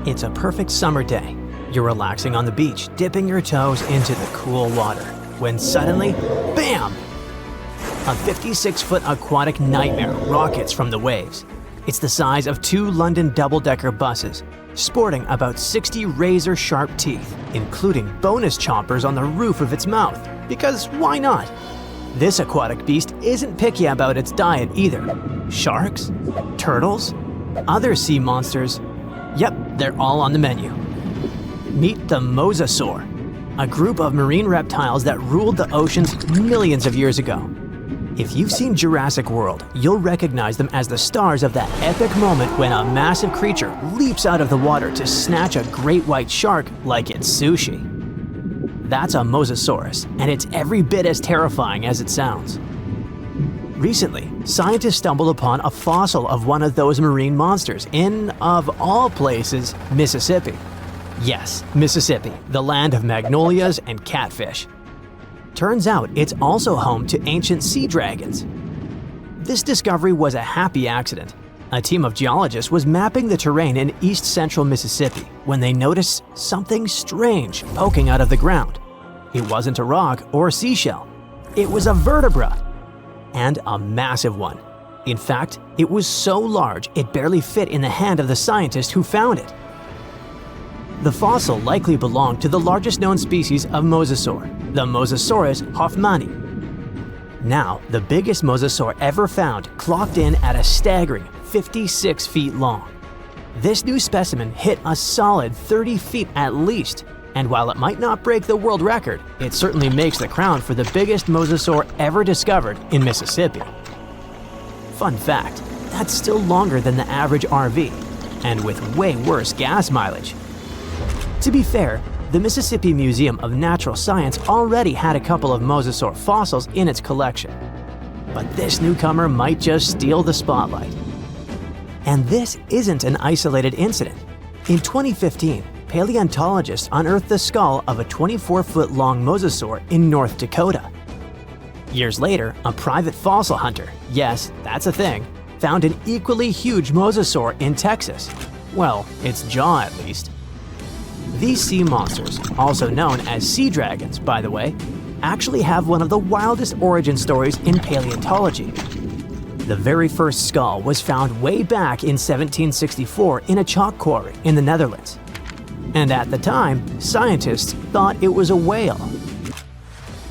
It's a perfect summer day. You're relaxing on the beach, dipping your toes into the cool water, when suddenly, bam! A 56-foot aquatic nightmare rockets from the waves. It's the size of 2 London double-decker buses, sporting about 60 razor-sharp teeth, including bonus chompers on the roof of its mouth, because why not? This aquatic beast isn't picky about its diet either. Sharks? Turtles? Other sea monsters? Yep, they're all on the menu. Meet the Mosasaur, a group of marine reptiles that ruled the oceans millions of years ago. If you've seen Jurassic World, you'll recognize them as the stars of that epic moment when a massive creature leaps out of the water to snatch a great white shark like it's sushi. That's a Mosasaurus, and it's every bit as terrifying as it sounds. Recently, scientists stumbled upon a fossil of one of those marine monsters in, of all places, Mississippi. Yes, Mississippi, the land of magnolias and catfish. Turns out it's also home to ancient sea dragons. This discovery was a happy accident. A team of geologists was mapping the terrain in east-central Mississippi when they noticed something strange poking out of the ground. It wasn't a rock or seashell. It was a vertebra. And a massive one. In fact, it was so large it barely fit in the hand of the scientist who found it. The fossil likely belonged to the largest known species of mosasaur, the Mosasaurus hoffmanni. Now, the biggest mosasaur ever found clocked in at a staggering 56 feet long. This new specimen hit a solid 30 feet at least, and while it might not break the world record, it certainly makes the crown for the biggest mosasaur ever discovered in Mississippi. Fun fact, that's still longer than the average RV, and with way worse gas mileage. To be fair, the Mississippi Museum of Natural Science already had a couple of mosasaur fossils in its collection. But this newcomer might just steal the spotlight. And this isn't an isolated incident. In 2015, paleontologists unearthed the skull of a 24-foot-long mosasaur in North Dakota. Years later, a private fossil hunter, yes, that's a thing, found an equally huge mosasaur in Texas. Well, its jaw at least. These sea monsters, also known as sea dragons, by the way, actually have one of the wildest origin stories in paleontology. The very first skull was found way back in 1764 in a chalk quarry in the Netherlands. And at the time, scientists thought it was a whale.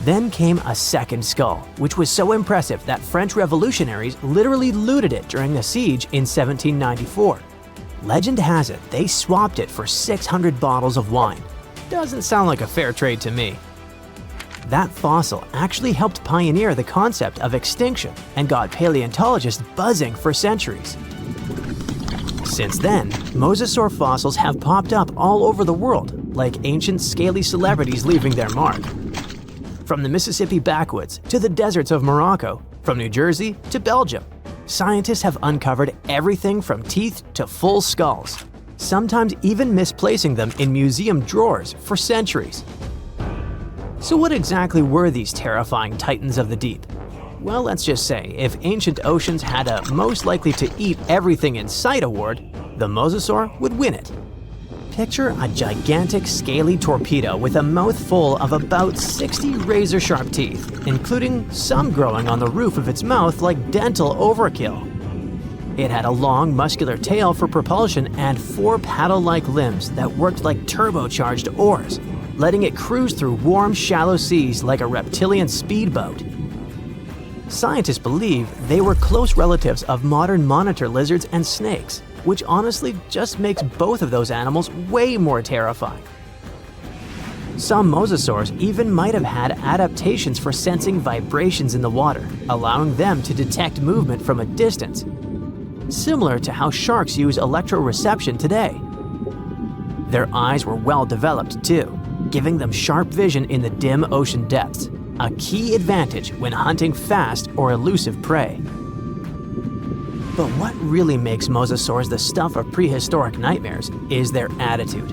Then came a second skull, which was so impressive that French revolutionaries literally looted it during the siege in 1794. Legend has it they swapped it for 600 bottles of wine. Doesn't sound like a fair trade to me. That fossil actually helped pioneer the concept of extinction and got paleontologists buzzing for centuries. Since then, mosasaur fossils have popped up all over the world, like ancient scaly celebrities leaving their mark. From the Mississippi backwoods to the deserts of Morocco, from New Jersey to Belgium, scientists have uncovered everything from teeth to full skulls, sometimes even misplacing them in museum drawers for centuries. So what exactly were these terrifying titans of the deep? Well, let's just say, if ancient oceans had a most likely to eat everything in sight award, the mosasaur would win it. Picture a gigantic scaly torpedo with a mouth full of about 60 razor-sharp teeth, including some growing on the roof of its mouth like dental overkill. It had a long, muscular tail for propulsion and 4 paddle-like limbs that worked like turbocharged oars, letting it cruise through warm, shallow seas like a reptilian speedboat. Scientists believe they were close relatives of modern monitor lizards and snakes, which honestly just makes both of those animals way more terrifying. Some mosasaurs even might have had adaptations for sensing vibrations in the water, allowing them to detect movement from a distance, similar to how sharks use electroreception today. Their eyes were well developed too, giving them sharp vision in the dim ocean depths, a key advantage when hunting fast or elusive prey. But what really makes mosasaurs the stuff of prehistoric nightmares is their attitude.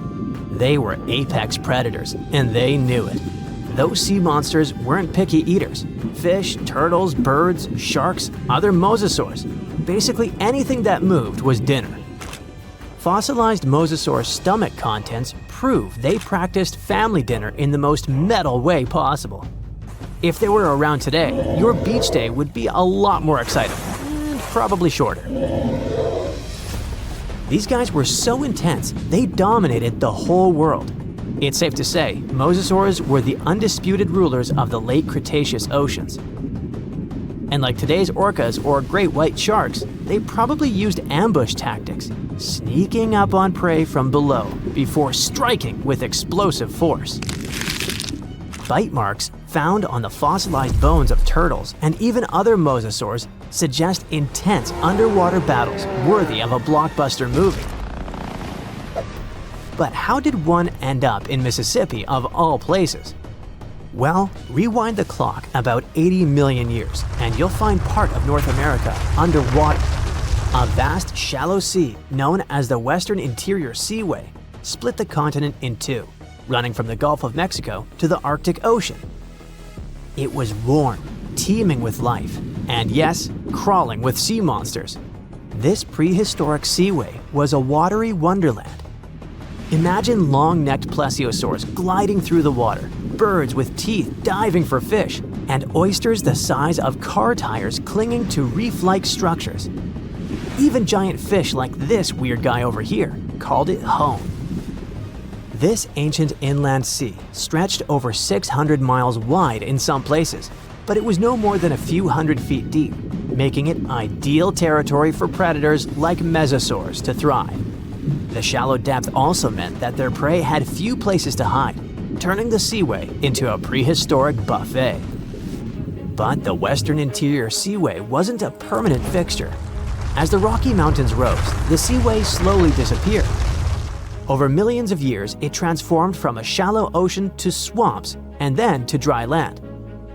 They were apex predators, and they knew it. Those sea monsters weren't picky eaters. Fish, turtles, birds, sharks, other mosasaurs. Basically anything that moved was dinner. Fossilized Mosasaur's stomach contents prove they practiced family dinner in the most metal way possible. If they were around today, your beach day would be a lot more exciting, and probably shorter. These guys were so intense, they dominated the whole world. It's safe to say, mosasaurs were the undisputed rulers of the late Cretaceous oceans. And like today's orcas or great white sharks, they probably used ambush tactics, sneaking up on prey from below before striking with explosive force. Bite marks found on the fossilized bones of turtles and even other mosasaurs suggest intense underwater battles worthy of a blockbuster movie. But how did one end up in Mississippi of all places? Well, rewind the clock about 80 million years and you'll find part of North America underwater. A vast shallow sea known as the Western Interior Seaway split the continent in two, running from the Gulf of Mexico to the Arctic Ocean. It was warm, teeming with life, and yes, crawling with sea monsters. This prehistoric seaway was a watery wonderland. Imagine long-necked plesiosaurs gliding through the water, birds with teeth diving for fish, and oysters the size of car tires clinging to reef-like structures. Even giant fish like this weird guy over here called it home. This ancient inland sea stretched over 600 miles wide in some places, but it was no more than a few hundred feet deep, making it ideal territory for predators like mesosaurs to thrive. The shallow depth also meant that their prey had few places to hide, turning the seaway into a prehistoric buffet. But the Western Interior Seaway wasn't a permanent fixture. As the Rocky Mountains rose, the seaway slowly disappeared. Over millions of years, it transformed from a shallow ocean to swamps and then to dry land.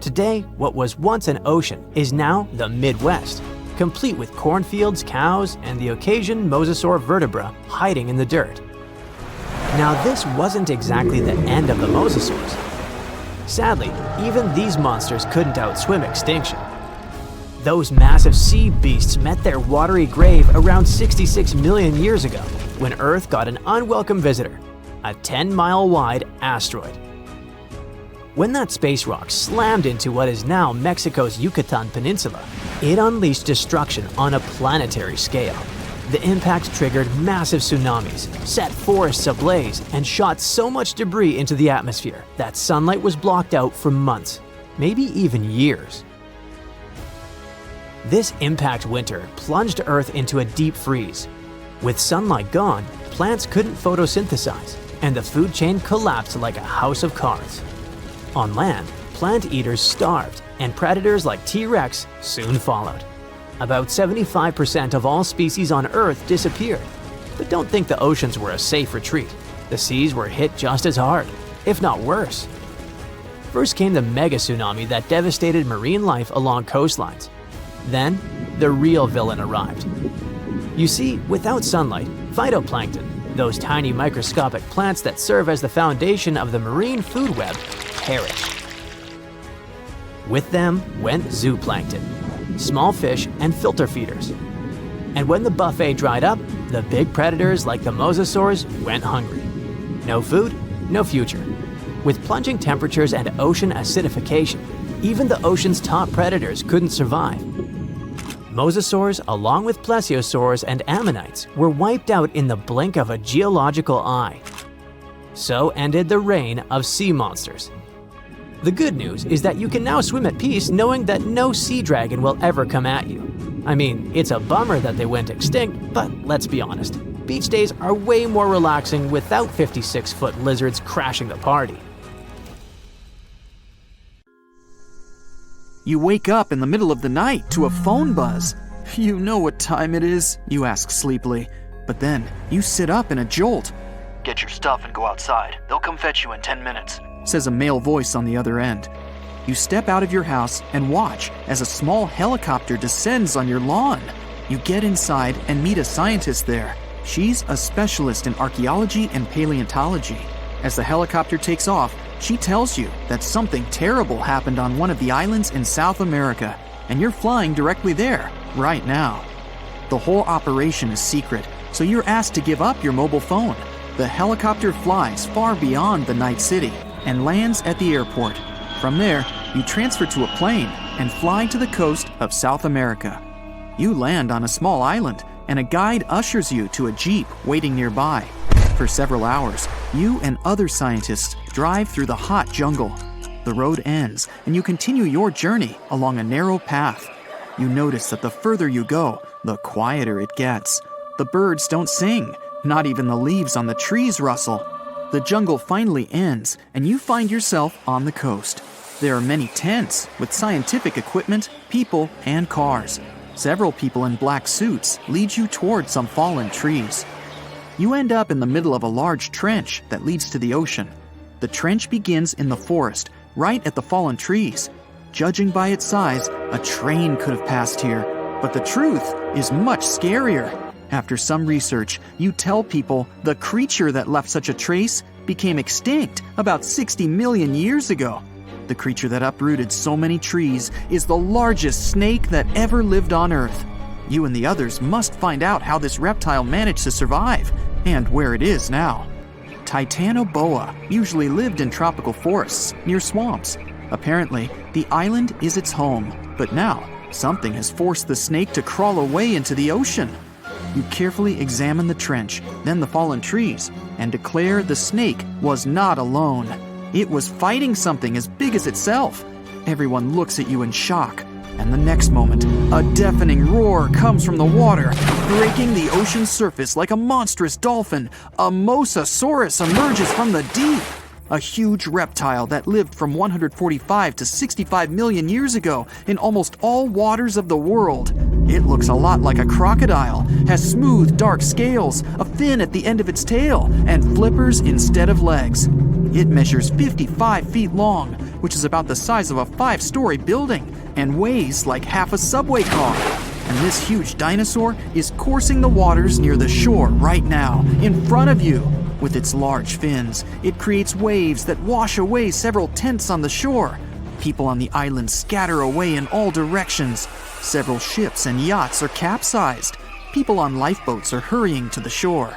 Today, what was once an ocean is now the Midwest, complete with cornfields, cows, and the occasion mosasaur vertebra hiding in the dirt. Now, this wasn't exactly the end of the mosasaurs. Sadly, even these monsters couldn't outswim extinction. Those massive sea beasts met their watery grave around 66 million years ago, when Earth got an unwelcome visitor, a 10-mile-wide asteroid. When that space rock slammed into what is now Mexico's Yucatan Peninsula, it unleashed destruction on a planetary scale. The impact triggered massive tsunamis, set forests ablaze, and shot so much debris into the atmosphere that sunlight was blocked out for months, maybe even years. This impact winter plunged Earth into a deep freeze. With sunlight gone, plants couldn't photosynthesize, and the food chain collapsed like a house of cards. On land, plant eaters starved, and predators like T-Rex soon followed. About 75% of all species on Earth disappeared. But don't think the oceans were a safe retreat. The seas were hit just as hard, if not worse. First came the mega tsunami that devastated marine life along coastlines. Then, the real villain arrived. You see, without sunlight, phytoplankton, those tiny microscopic plants that serve as the foundation of the marine food web, perished. With them went zooplankton, small fish and filter feeders. And when the buffet dried up, the big predators like the mosasaurs went hungry. No food, no future. With plunging temperatures and ocean acidification, even the ocean's top predators couldn't survive. Mosasaurs, along with plesiosaurs and ammonites, were wiped out in the blink of a geological eye. So ended the reign of sea monsters. The good news is that you can now swim at peace knowing that no sea dragon will ever come at you. I mean, it's a bummer that they went extinct, but let's be honest, beach days are way more relaxing without 56-foot lizards crashing the party. You wake up in the middle of the night to a phone buzz. You know what time it is, you ask sleepily, but then you sit up in a jolt. Get your stuff and go outside. They'll come fetch you in 10 minutes, says a male voice on the other end. You step out of your house and watch as a small helicopter descends on your lawn. You get inside and meet a scientist there. She's a specialist in archaeology and paleontology. As the helicopter takes off, she tells you that something terrible happened on one of the islands in South America, and you're flying directly there, right now. The whole operation is secret, so you're asked to give up your mobile phone. The helicopter flies far beyond the night city and lands at the airport. From there, you transfer to a plane and fly to the coast of South America. You land on a small island, and a guide ushers you to a jeep waiting nearby. For several hours, you and other scientists drive through the hot jungle. The road ends, and you continue your journey along a narrow path. You notice that the further you go, the quieter it gets. The birds don't sing, not even the leaves on the trees rustle. The jungle finally ends, and you find yourself on the coast. There are many tents with scientific equipment, people, and cars. Several people in black suits lead you toward some fallen trees. You end up in the middle of a large trench that leads to the ocean. The trench begins in the forest, right at the fallen trees. Judging by its size, a train could have passed here, but the truth is much scarier. After some research, you tell people the creature that left such a trace became extinct about 60 million years ago. The creature that uprooted so many trees is the largest snake that ever lived on Earth. You and the others must find out how this reptile managed to survive and where it is now. Titanoboa usually lived in tropical forests near swamps. Apparently, the island is its home, but now something has forced the snake to crawl away into the ocean. You carefully examine the trench, then the fallen trees, and declare the snake was not alone. It was fighting something as big as itself. Everyone looks at you in shock, and the next moment, a deafening roar comes from the water. Breaking the ocean's surface like a monstrous dolphin, a Mosasaurus emerges from the deep. A huge reptile that lived from 145 to 65 million years ago in almost all waters of the world. It looks a lot like a crocodile, has smooth, dark scales, a fin at the end of its tail, and flippers instead of legs. It measures 55 feet long, which is about the size of a 5-story building, and weighs like half a subway car. And this huge dinosaur is coursing the waters near the shore right now, in front of you. With its large fins, it creates waves that wash away several tents on the shore. People on the island scatter away in all directions. Several ships and yachts are capsized. People on lifeboats are hurrying to the shore.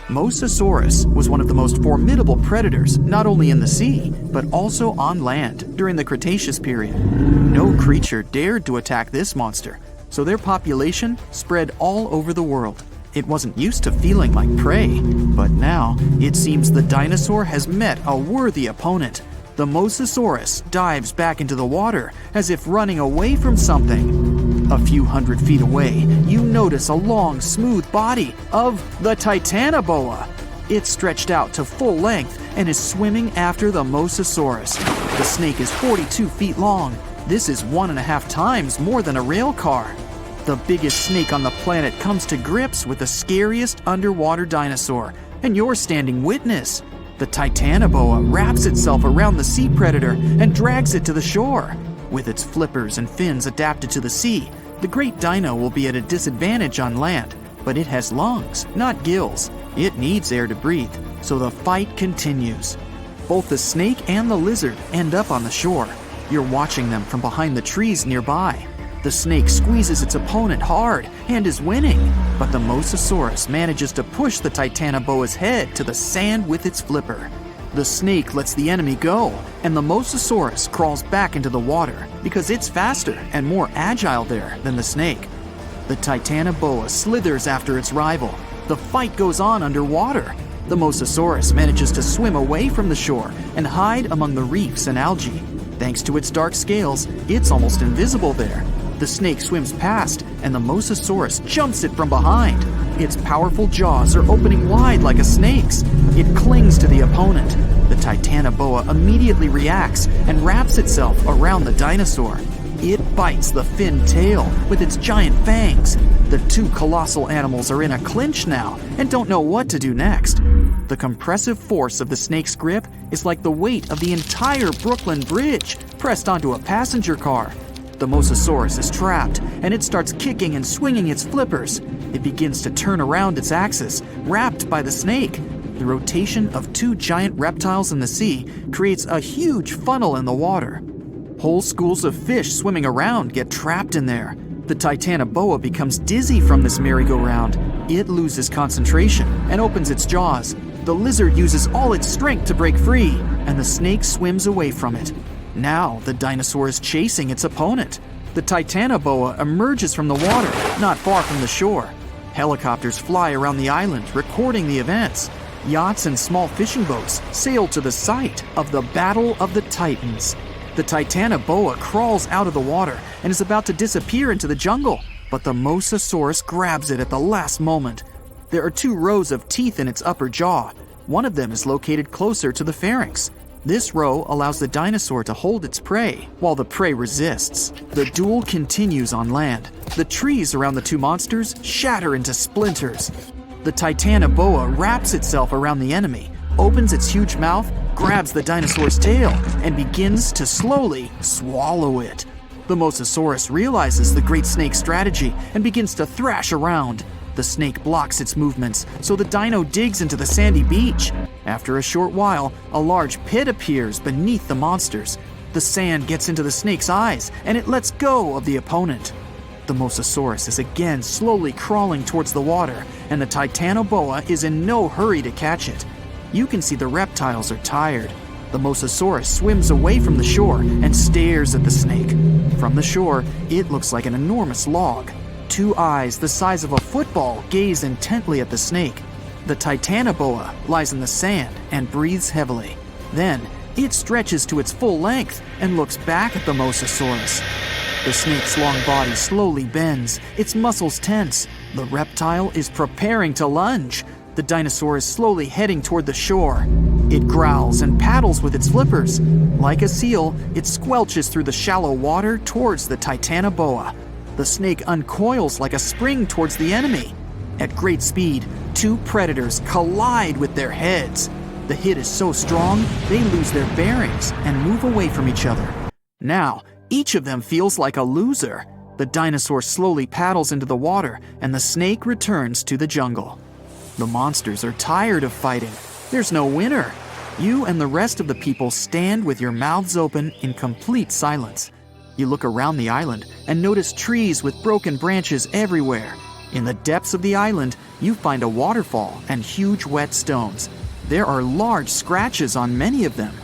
Mosasaurus was one of the most formidable predators, not only in the sea, but also on land during the Cretaceous period. No creature dared to attack this monster, so their population spread all over the world. It wasn't used to feeling like prey, but now it seems the dinosaur has met a worthy opponent. The Mosasaurus dives back into the water as if running away from something. A few hundred feet away, you notice a long, smooth body of the titanoboa. It's stretched out to full length and is swimming after the Mosasaurus. The snake is 42 feet long. This is 1.5 times more than a rail car. The biggest snake on the planet comes to grips with the scariest underwater dinosaur, and you're standing witness. The titanoboa wraps itself around the sea predator and drags it to the shore. With its flippers and fins adapted to the sea, the great dino will be at a disadvantage on land, but it has lungs, not gills. It needs air to breathe, so the fight continues. Both the snake and the lizard end up on the shore. You're watching them from behind the trees nearby. The snake squeezes its opponent hard and is winning, but the Mosasaurus manages to push the titanoboa's head to the sand with its flipper. The snake lets the enemy go, and the Mosasaurus crawls back into the water because it's faster and more agile there than the snake. The titanoboa slithers after its rival. The fight goes on underwater. The Mosasaurus manages to swim away from the shore and hide among the reefs and algae. Thanks to its dark scales, it's almost invisible there. The snake swims past, and the Mosasaurus jumps it from behind. Its powerful jaws are opening wide like a snake's. It clings to the opponent. The titanoboa immediately reacts and wraps itself around the dinosaur. It bites the fin tail with its giant fangs. The two colossal animals are in a clinch now and don't know what to do next. The compressive force of the snake's grip is like the weight of the entire Brooklyn Bridge pressed onto a passenger car. The Mosasaurus is trapped, and it starts kicking and swinging its flippers. It begins to turn around its axis, wrapped by the snake. The rotation of two giant reptiles in the sea creates a huge funnel in the water. Whole schools of fish swimming around get trapped in there. The titanoboa becomes dizzy from this merry-go-round. It loses concentration and opens its jaws. The lizard uses all its strength to break free, and the snake swims away from it. Now the dinosaur is chasing its opponent. The titanoboa emerges from the water, not far from the shore. Helicopters fly around the island, recording the events. Yachts and small fishing boats sail to the site of the Battle of the Titans. The titanoboa crawls out of the water and is about to disappear into the jungle, but the Mosasaurus grabs it at the last moment. There are 2 rows of teeth in its upper jaw. One of them is located closer to the pharynx. This row allows the dinosaur to hold its prey, while the prey resists. The duel continues on land. The trees around the 2 monsters shatter into splinters. The titanoboa wraps itself around the enemy, opens its huge mouth, grabs the dinosaur's tail, and begins to slowly swallow it. The Mosasaurus realizes the great snake's strategy and begins to thrash around. The snake blocks its movements, so the dino digs into the sandy beach. After a short while, a large pit appears beneath the monsters. The sand gets into the snake's eyes, and it lets go of the opponent. The Mosasaurus is again slowly crawling towards the water, and the titanoboa is in no hurry to catch it. You can see the reptiles are tired. The Mosasaurus swims away from the shore and stares at the snake. From the shore, it looks like an enormous log. 2 eyes the size of a football gaze intently at the snake. The titanoboa lies in the sand and breathes heavily. Then, it stretches to its full length and looks back at the Mosasaurus. The snake's long body slowly bends, its muscles tense. The reptile is preparing to lunge. The dinosaur is slowly heading toward the shore. It growls and paddles with its flippers. Like a seal, it squelches through the shallow water towards the titanoboa. The snake uncoils like a spring towards the enemy. At great speed, 2 predators collide with their heads. The hit is so strong, they lose their bearings and move away from each other. Now, each of them feels like a loser. The dinosaur slowly paddles into the water, and the snake returns to the jungle. The monsters are tired of fighting. There's no winner. You and the rest of the people stand with your mouths open in complete silence. You look around the island and notice trees with broken branches everywhere. In the depths of the island, you find a waterfall and huge wet stones. There are large scratches on many of them.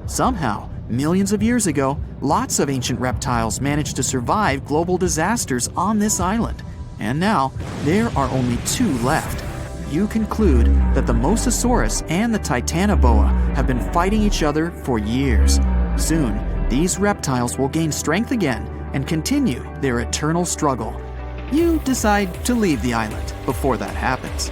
Somehow, millions of years ago, lots of ancient reptiles managed to survive global disasters on this island. And now, there are only 2 left. You conclude that the Mosasaurus and the titanoboa have been fighting each other for years. Soon, these reptiles will gain strength again and continue their eternal struggle. You decide to leave the island before that happens.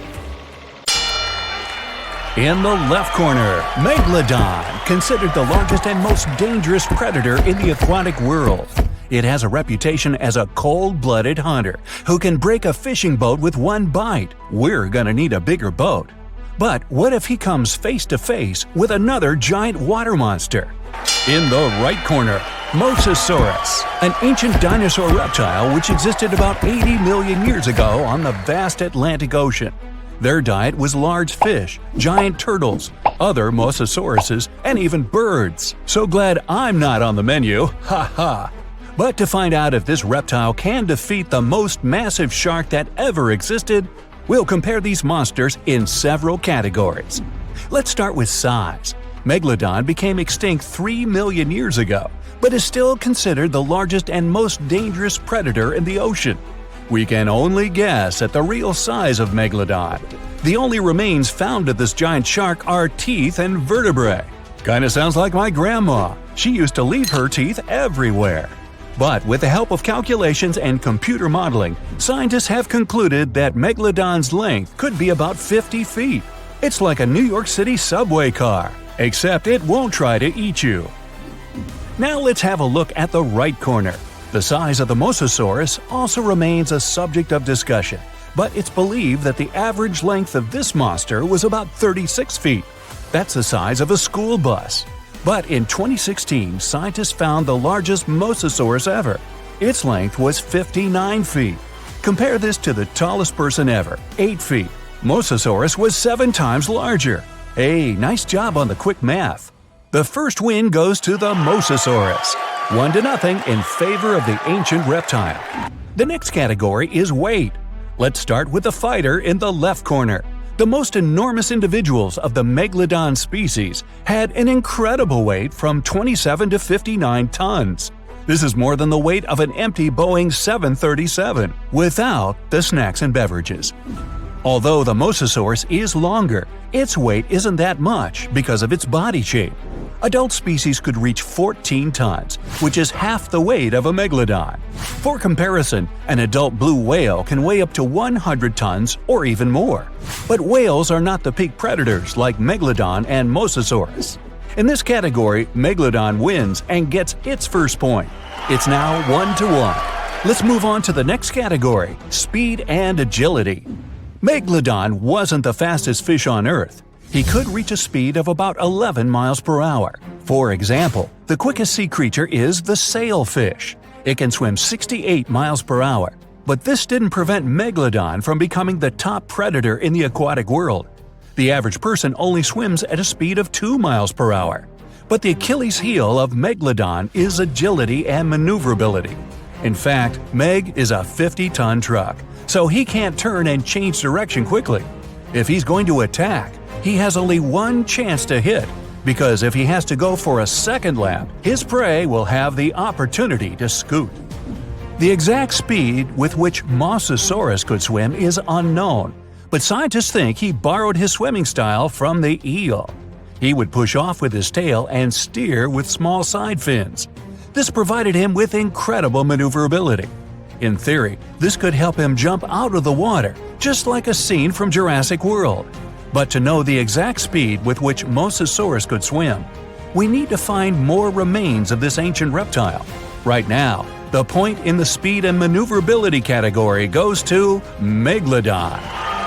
In the left corner, Megalodon, considered the largest and most dangerous predator in the aquatic world. It has a reputation as a cold-blooded hunter who can break a fishing boat with 1 bite. We're gonna need a bigger boat. But what if he comes face to face with another giant water monster? In the right corner, Mosasaurus, an ancient dinosaur reptile which existed about 80 million years ago on the vast Atlantic Ocean. Their diet was large fish, giant turtles, other Mosasauruses, and even birds. So glad I'm not on the menu, ha ha! But to find out if this reptile can defeat the most massive shark that ever existed, we'll compare these monsters in several categories. Let's start with size. Megalodon became extinct 3 million years ago, but is still considered the largest and most dangerous predator in the ocean. We can only guess at the real size of Megalodon. The only remains found of this giant shark are teeth and vertebrae. Kinda sounds like my grandma. She used to leave her teeth everywhere. But with the help of calculations and computer modeling, scientists have concluded that Megalodon's length could be about 50 feet. It's like a New York City subway car, except it won't try to eat you. Now let's have a look at the right corner. The size of the Mosasaurus also remains a subject of discussion, but it's believed that the average length of this monster was about 36 feet. That's the size of a school bus. But in 2016, scientists found the largest Mosasaurus ever. Its length was 59 feet. Compare this to the tallest person ever, 8 feet. Mosasaurus was 7 times larger. Hey, nice job on the quick math. The first win goes to the Mosasaurus, 1-0 in favor of the ancient reptile. The next category is weight. Let's start with the fighter in the left corner. The most enormous individuals of the Megalodon species had an incredible weight from 27 to 59 tons. This is more than the weight of an empty Boeing 737, without the snacks and beverages. Although the Mosasaurus is longer, its weight isn't that much because of its body shape. Adult species could reach 14 tons, which is half the weight of a Megalodon. For comparison, an adult blue whale can weigh up to 100 tons or even more. But whales are not the peak predators like Megalodon and Mosasaurus. In this category, Megalodon wins and gets its first point. It's now 1-1. Let's move on to the next category, speed and agility. Megalodon wasn't the fastest fish on Earth. He could reach a speed of about 11 miles per hour. For example, the quickest sea creature is the sailfish. It can swim 68 miles per hour. But this didn't prevent Megalodon from becoming the top predator in the aquatic world. The average person only swims at a speed of 2 miles per hour. But the Achilles heel of Megalodon is agility and maneuverability. In fact, Meg is a 50-ton truck, so he can't turn and change direction quickly. If he's going to attack, he has only one chance to hit, because if he has to go for a second lap, his prey will have the opportunity to scoot. The exact speed with which Mosasaurus could swim is unknown, but scientists think he borrowed his swimming style from the eel. He would push off with his tail and steer with small side fins. This provided him with incredible maneuverability. In theory, this could help him jump out of the water, just like a scene from Jurassic World. But to know the exact speed with which Mosasaurus could swim, we need to find more remains of this ancient reptile. Right now, the point in the speed and maneuverability category goes to Megalodon.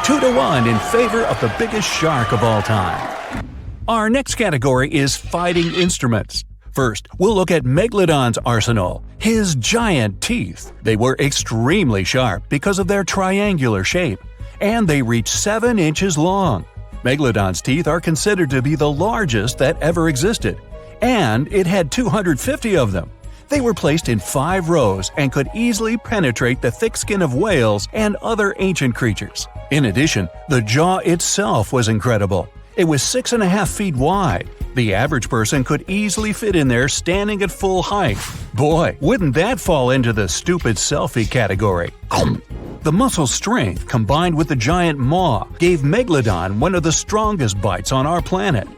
2-1 in favor of the biggest shark of all time. Our next category is fighting instruments. First, we'll look at Megalodon's arsenal, his giant teeth. They were extremely sharp because of their triangular shape, and they reach 7 inches long. Megalodon's teeth are considered to be the largest that ever existed, and it had 250 of them. They were placed in 5 rows and could easily penetrate the thick skin of whales and other ancient creatures. In addition, the jaw itself was incredible. It was 6.5 feet wide. The average person could easily fit in there standing at full height. Boy, wouldn't that fall into the stupid selfie category. The muscle strength combined with the giant maw gave Megalodon one of the strongest bites on our planet.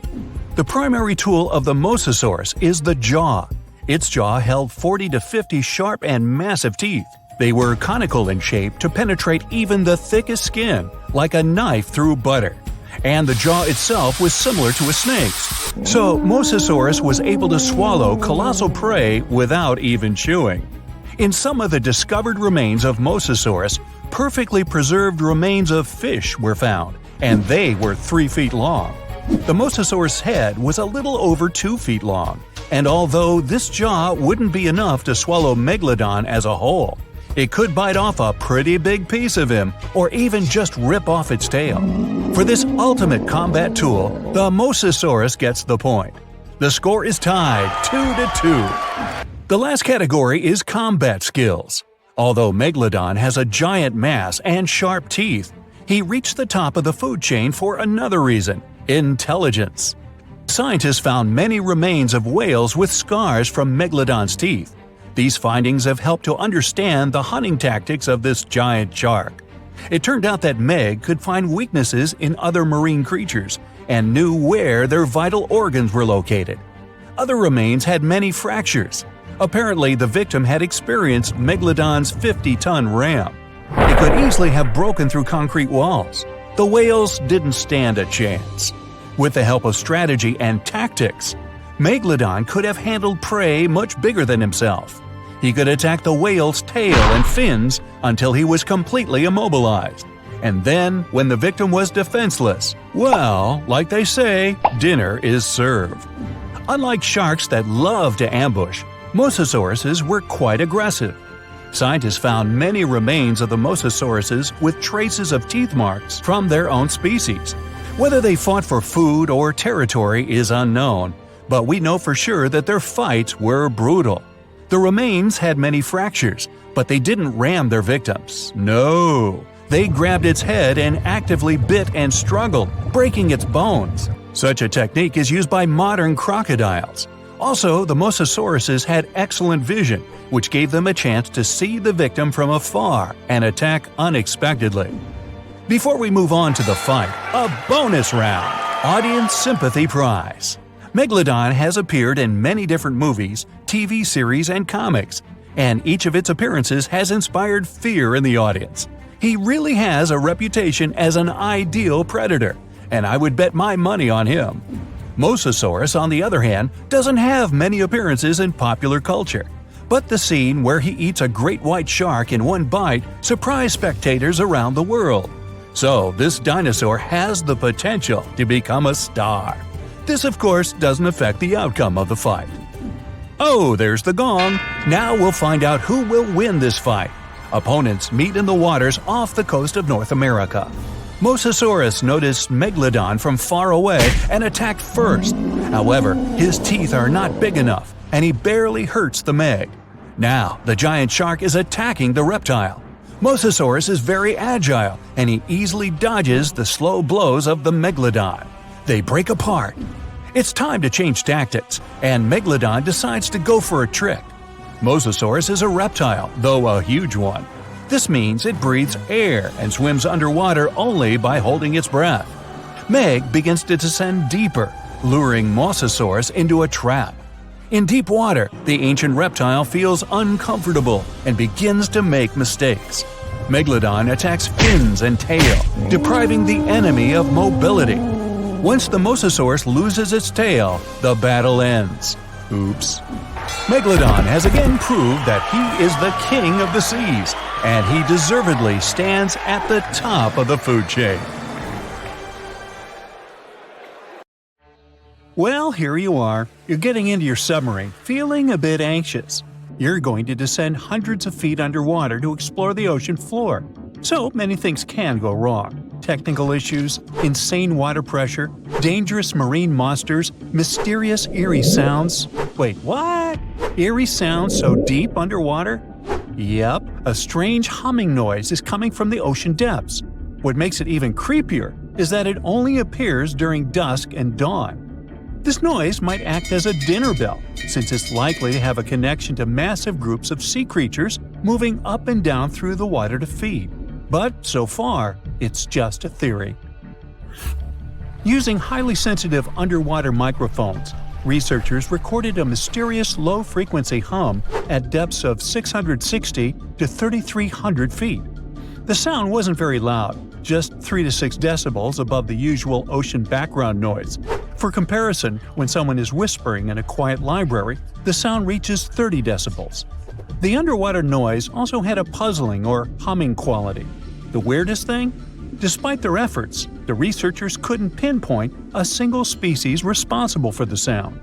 The primary tool of the Mosasaurus is the jaw. Its jaw held 40 to 50 sharp and massive teeth. They were conical in shape to penetrate even the thickest skin, like a knife through butter. And the jaw itself was similar to a snake's. So Mosasaurus was able to swallow colossal prey without even chewing. In some of the discovered remains of Mosasaurus, perfectly preserved remains of fish were found, and they were 3 feet long. The Mosasaurus head was a little over 2 feet long, and although this jaw wouldn't be enough to swallow Megalodon as a whole, it could bite off a pretty big piece of him or even just rip off its tail. For this ultimate combat tool, the Mosasaurus gets the point. The score is tied 2-2. The last category is combat skills. Although Megalodon has a giant mass and sharp teeth, he reached the top of the food chain for another reason – intelligence. Scientists found many remains of whales with scars from Megalodon's teeth. These findings have helped to understand the hunting tactics of this giant shark. It turned out that Meg could find weaknesses in other marine creatures and knew where their vital organs were located. Other remains had many fractures. Apparently, the victim had experienced Megalodon's 50-ton ram. It could easily have broken through concrete walls. The whales didn't stand a chance. With the help of strategy and tactics, Megalodon could have handled prey much bigger than himself. He could attack the whale's tail and fins until he was completely immobilized. And then, when the victim was defenseless, well, like they say, dinner is served. Unlike sharks that love to ambush, Mosasauruses were quite aggressive. Scientists found many remains of the Mosasauruses with traces of teeth marks from their own species. Whether they fought for food or territory is unknown, but we know for sure that their fights were brutal. The remains had many fractures, but they didn't ram their victims. No, They grabbed its head and actively bit and struggled, breaking its bones. Such a technique is used by modern crocodiles. Also, the Mosasauruses had excellent vision, which gave them a chance to see the victim from afar and attack unexpectedly. Before we move on to the fight, a bonus round! Audience Sympathy Prize. Megalodon has appeared in many different movies, TV series, and comics, and each of its appearances has inspired fear in the audience. He really has a reputation as an ideal predator, and I would bet my money on him. Mosasaurus, on the other hand, doesn't have many appearances in popular culture, but the scene where he eats a great white shark in one bite surprised spectators around the world. So this dinosaur has the potential to become a star. This, of course, doesn't affect the outcome of the fight. Oh, there's the gong. Now we'll find out who will win this fight. Opponents meet in the waters off the coast of North America. Mosasaurus noticed Megalodon from far away and attacked first. However, his teeth are not big enough, and he barely hurts the Meg. Now, the giant shark is attacking the reptile. Mosasaurus is very agile, and he easily dodges the slow blows of the Megalodon. They break apart. It's time to change tactics, and Megalodon decides to go for a trick. Mosasaurus is a reptile, though a huge one. This means it breathes air and swims underwater only by holding its breath. Meg begins to descend deeper, luring Mosasaurus into a trap. In deep water, the ancient reptile feels uncomfortable and begins to make mistakes. Megalodon attacks fins and tail, depriving the enemy of mobility. Once the Mosasaurus loses its tail, the battle ends. Oops. Megalodon has again proved that he is the king of the seas, and he deservedly stands at the top of the food chain. Well, here you are. You're getting into your submarine, feeling a bit anxious. You're going to descend hundreds of feet underwater to explore the ocean floor. So many things can go wrong. Technical issues, insane water pressure, dangerous marine monsters, mysterious eerie sounds. Wait, what? Eerie sounds so deep underwater? Yep, a strange humming noise is coming from the ocean depths. What makes it even creepier is that it only appears during dusk and dawn. This noise might act as a dinner bell, since it's likely to have a connection to massive groups of sea creatures moving up and down through the water to feed. But so far, it's just a theory. Using highly sensitive underwater microphones, researchers recorded a mysterious low-frequency hum at depths of 660 to 3,300 feet. The sound wasn't very loud, just 3 to 6 decibels above the usual ocean background noise. For comparison, when someone is whispering in a quiet library, the sound reaches 30 decibels. The underwater noise also had a puzzling or humming quality. The weirdest thing? Despite their efforts, the researchers couldn't pinpoint a single species responsible for the sound.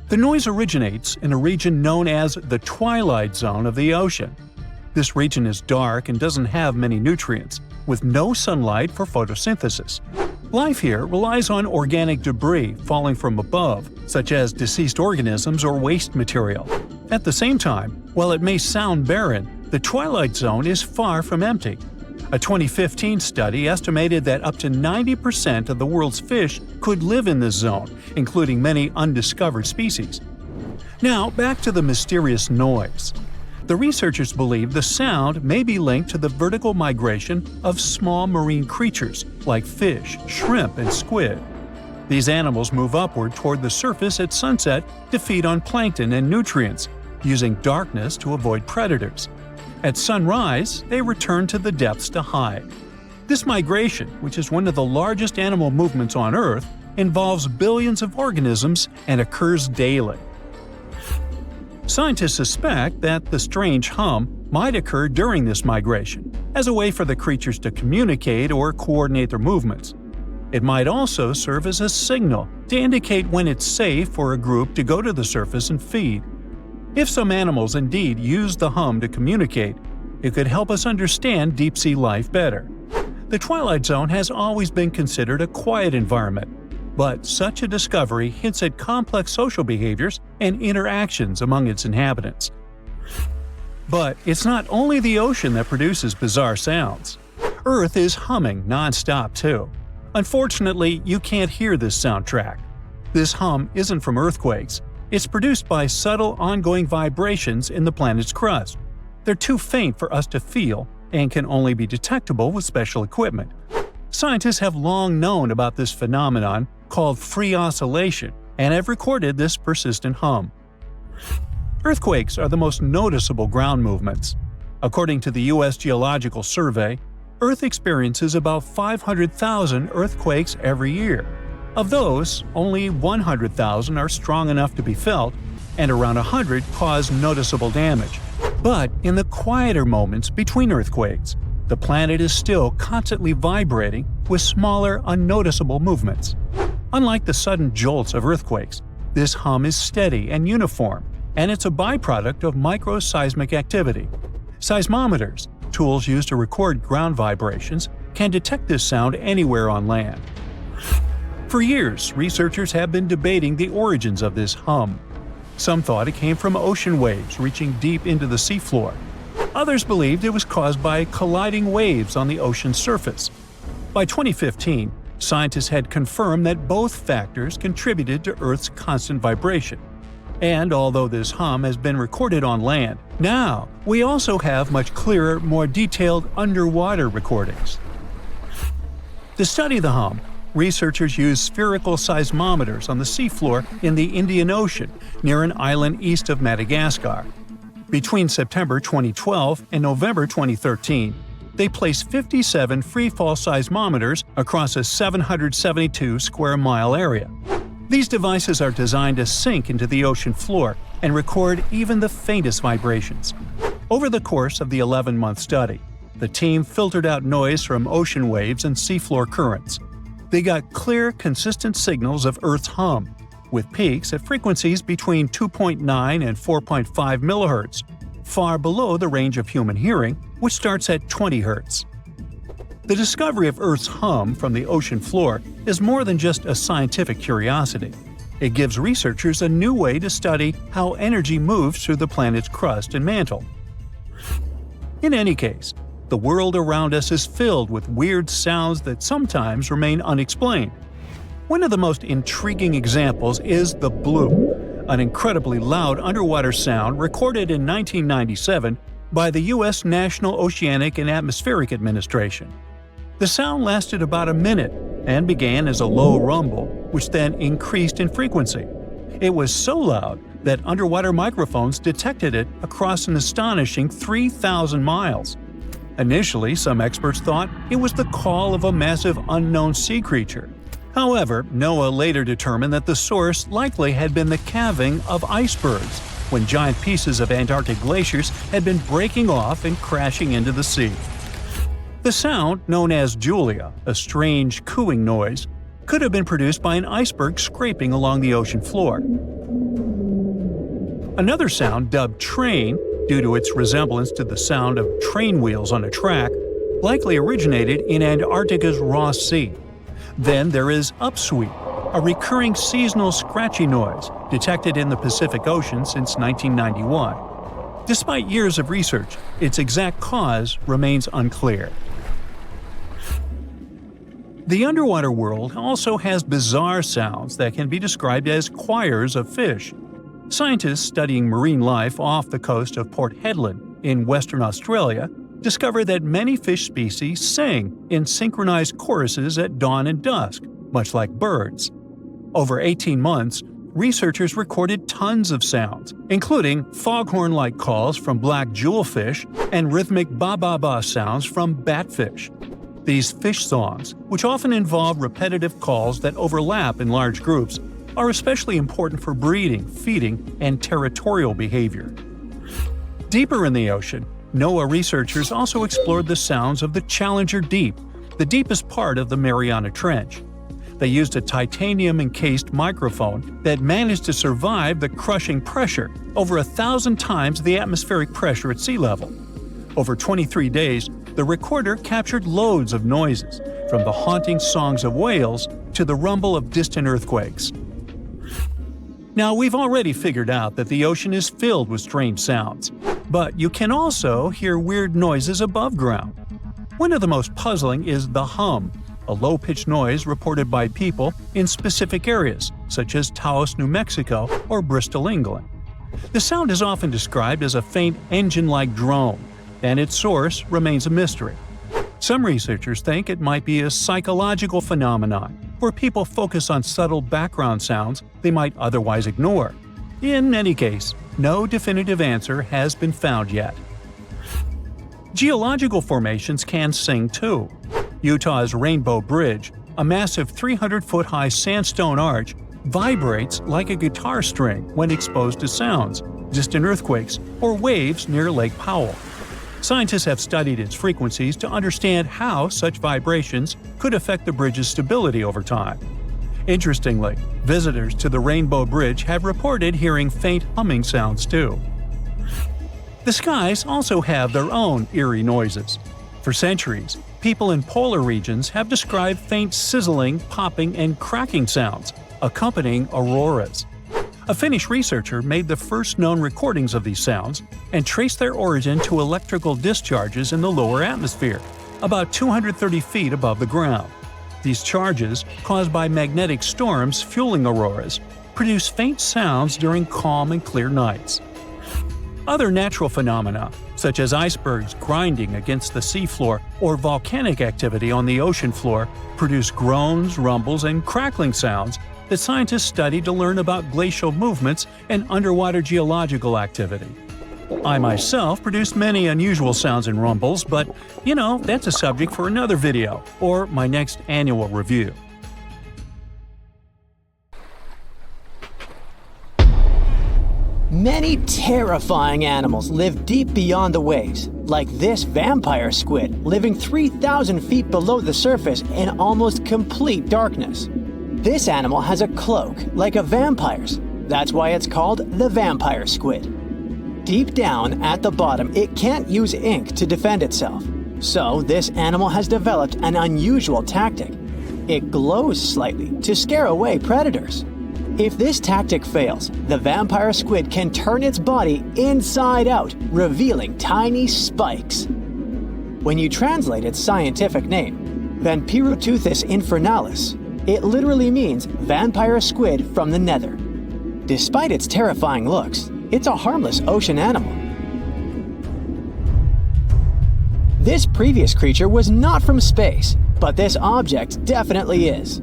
The noise originates in a region known as the twilight zone of the ocean. This region is dark and doesn't have many nutrients, with no sunlight for photosynthesis. Life here relies on organic debris falling from above, such as deceased organisms or waste material. At the same time, while it may sound barren, the twilight zone is far from empty. A 2015 study estimated that up to 90% of the world's fish could live in this zone, including many undiscovered species. Now, back to the mysterious noise. The researchers believe the sound may be linked to the vertical migration of small marine creatures like fish, shrimp, and squid. These animals move upward toward the surface at sunset to feed on plankton and nutrients, using darkness to avoid predators. At sunrise, they return to the depths to hide. This migration, which is one of the largest animal movements on Earth, involves billions of organisms and occurs daily. Scientists suspect that the strange hum might occur during this migration, as a way for the creatures to communicate or coordinate their movements. It might also serve as a signal to indicate when it's safe for a group to go to the surface and feed. If some animals indeed use the hum to communicate, it could help us understand deep-sea life better. The Twilight Zone has always been considered a quiet environment, but such a discovery hints at complex social behaviors and interactions among its inhabitants. But it's not only the ocean that produces bizarre sounds. Earth is humming non-stop too. Unfortunately, you can't hear this soundtrack. This hum isn't from earthquakes. It's produced by subtle ongoing vibrations in the planet's crust. They're too faint for us to feel and can only be detectable with special equipment. Scientists have long known about this phenomenon called free oscillation and have recorded this persistent hum. Earthquakes are the most noticeable ground movements. According to the U.S. Geological Survey, Earth experiences about 500,000 earthquakes every year. Of those, only 100,000 are strong enough to be felt, and around 100 cause noticeable damage. But in the quieter moments between earthquakes, the planet is still constantly vibrating with smaller, unnoticeable movements. Unlike the sudden jolts of earthquakes, this hum is steady and uniform, and it's a byproduct of microseismic activity. Seismometers, tools used to record ground vibrations, can detect this sound anywhere on land. For years, researchers have been debating the origins of this hum. Some thought it came from ocean waves reaching deep into the seafloor. Others believed it was caused by colliding waves on the ocean's surface. By 2015, scientists had confirmed that both factors contributed to Earth's constant vibration. And although this hum has been recorded on land, now we also have much clearer, more detailed underwater recordings. To study the hum, researchers used spherical seismometers on the seafloor in the Indian Ocean near an island east of Madagascar. Between September 2012 and November 2013, they placed 57 freefall seismometers across a 772 square mile area. These devices are designed to sink into the ocean floor and record even the faintest vibrations. Over the course of the 11-month study, the team filtered out noise from ocean waves and seafloor currents. They got clear, consistent signals of Earth's hum, with peaks at frequencies between 2.9 and 4.5 MHz, far below the range of human hearing, which starts at 20 Hz. The discovery of Earth's hum from the ocean floor is more than just a scientific curiosity. It gives researchers a new way to study how energy moves through the planet's crust and mantle. In any case, the world around us is filled with weird sounds that sometimes remain unexplained. One of the most intriguing examples is the bloop, an incredibly loud underwater sound recorded in 1997 by the U.S. National Oceanic and Atmospheric Administration. The sound lasted about a minute and began as a low rumble, which then increased in frequency. It was so loud that underwater microphones detected it across an astonishing 3,000 miles. Initially, some experts thought it was the call of a massive unknown sea creature. However, NOAA later determined that the source likely had been the calving of icebergs, when giant pieces of Antarctic glaciers had been breaking off and crashing into the sea. The sound, known as Julia, a strange cooing noise, could have been produced by an iceberg scraping along the ocean floor. Another sound, dubbed train, due to its resemblance to the sound of train wheels on a track, likely originated in Antarctica's Ross Sea. Then there is upsweep, a recurring seasonal scratchy noise detected in the Pacific Ocean since 1991. Despite years of research, its exact cause remains unclear. The underwater world also has bizarre sounds that can be described as choirs of fish. Scientists studying marine life off the coast of Port Hedland in Western Australia discovered that many fish species sing in synchronized choruses at dawn and dusk, much like birds. Over 18 months, researchers recorded tons of sounds, including foghorn-like calls from black jewelfish and rhythmic ba-ba-ba sounds from batfish. These fish songs, which often involve repetitive calls that overlap in large groups, are especially important for breeding, feeding, and territorial behavior. Deeper in the ocean, NOAA researchers also explored the sounds of the Challenger Deep, the deepest part of the Mariana Trench. They used a titanium-encased microphone that managed to survive the crushing pressure, over 1,000 times the atmospheric pressure at sea level. Over 23 days, the recorder captured loads of noises, from the haunting songs of whales to the rumble of distant earthquakes. Now, we've already figured out that the ocean is filled with strange sounds. But you can also hear weird noises above ground. One of the most puzzling is the hum, a low-pitched noise reported by people in specific areas, such as Taos, New Mexico, or Bristol, England. The sound is often described as a faint engine-like drone, and its source remains a mystery. Some researchers think it might be a psychological phenomenon, where people focus on subtle background sounds they might otherwise ignore. In any case, no definitive answer has been found yet. Geological formations can sing too. Utah's Rainbow Bridge, a massive 300-foot-high sandstone arch, vibrates like a guitar string when exposed to sounds, distant earthquakes, or waves near Lake Powell. Scientists have studied its frequencies to understand how such vibrations could affect the bridge's stability over time. Interestingly, visitors to the Rainbow Bridge have reported hearing faint humming sounds too. The skies also have their own eerie noises. For centuries, people in polar regions have described faint sizzling, popping, and cracking sounds, accompanying auroras. A Finnish researcher made the first known recordings of these sounds and traced their origin to electrical discharges in the lower atmosphere, about 230 feet above the ground. These charges, caused by magnetic storms fueling auroras, produce faint sounds during calm and clear nights. Other natural phenomena, such as icebergs grinding against the seafloor or volcanic activity on the ocean floor, produce groans, rumbles, and crackling sounds that scientists study to learn about glacial movements and underwater geological activity. I myself produce many unusual sounds and rumbles, but, that's a subject for another video or my next annual review. Many terrifying animals live deep beyond the waves, like this vampire squid living 3,000 feet below the surface in almost complete darkness. This animal has a cloak, like a vampire's. That's why it's called the vampire squid. Deep down at the bottom, it can't use ink to defend itself. So this animal has developed an unusual tactic. It glows slightly to scare away predators. If this tactic fails, the vampire squid can turn its body inside out, revealing tiny spikes. When you translate its scientific name, Vampiroteuthis infernalis, it literally means vampire squid from the nether. Despite its terrifying looks, it's a harmless ocean animal. This previous creature was not from space, but this object definitely is.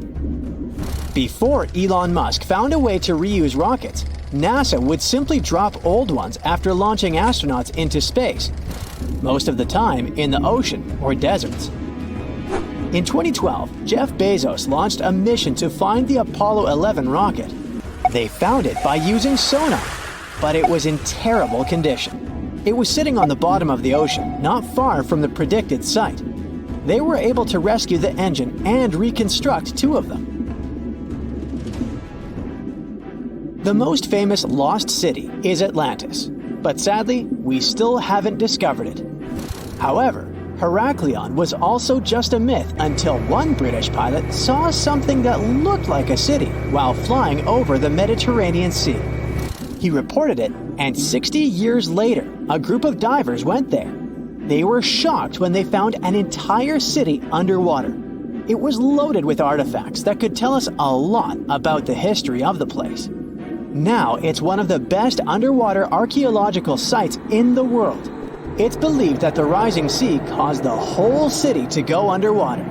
Before Elon Musk found a way to reuse rockets, NASA would simply drop old ones after launching astronauts into space, most of the time in the ocean or deserts. In 2012, Jeff Bezos launched a mission to find the Apollo 11 rocket. They found it by using sonar, but it was in terrible condition. It was sitting on the bottom of the ocean, not far from the predicted site. They were able to rescue the engine and reconstruct 2 of them. The most famous lost city is Atlantis, but sadly, we still haven't discovered it. However, Heraklion was also just a myth until one British pilot saw something that looked like a city while flying over the Mediterranean Sea. He reported it, and 60 years later, a group of divers went there. They were shocked when they found an entire city underwater. It was loaded with artifacts that could tell us a lot about the history of the place. Now it's one of the best underwater archaeological sites in the world. It's believed that the rising sea caused the whole city to go underwater.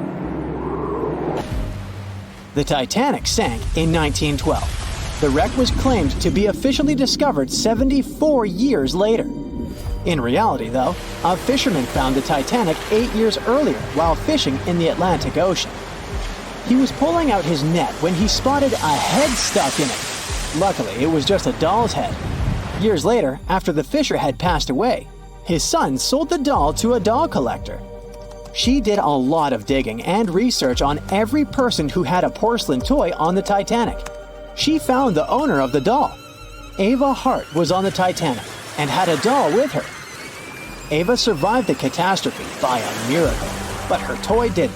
The Titanic sank in 1912. The wreck was claimed to be officially discovered 74 years later. In reality, though, a fisherman found the Titanic 8 years earlier while fishing in the Atlantic Ocean. He was pulling out his net when he spotted a head stuck in it. Luckily, it was just a doll's head. Years later, after the fisher had passed away, his son sold the doll to a doll collector. She did a lot of digging and research on every person who had a porcelain toy on the Titanic. She found the owner of the doll. Ava Hart was on the Titanic and had a doll with her. Ava survived the catastrophe by a miracle, but her toy didn't.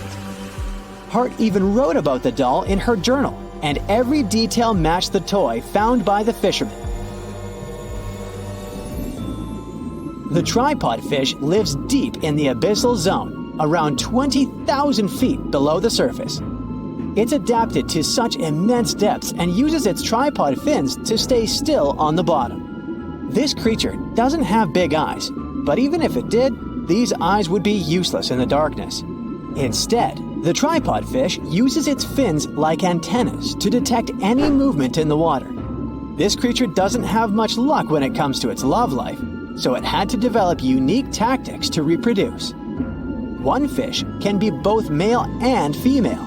Hart even wrote about the doll in her journal, and every detail matched the toy found by the fisherman. The tripod fish lives deep in the abyssal zone, around 20,000 feet below the surface. It's adapted to such immense depths and uses its tripod fins to stay still on the bottom. This creature doesn't have big eyes, but even if it did, these eyes would be useless in the darkness. Instead, the tripod fish uses its fins like antennas to detect any movement in the water. This creature doesn't have much luck when it comes to its love life, so it had to develop unique tactics to reproduce. One fish can be both male and female.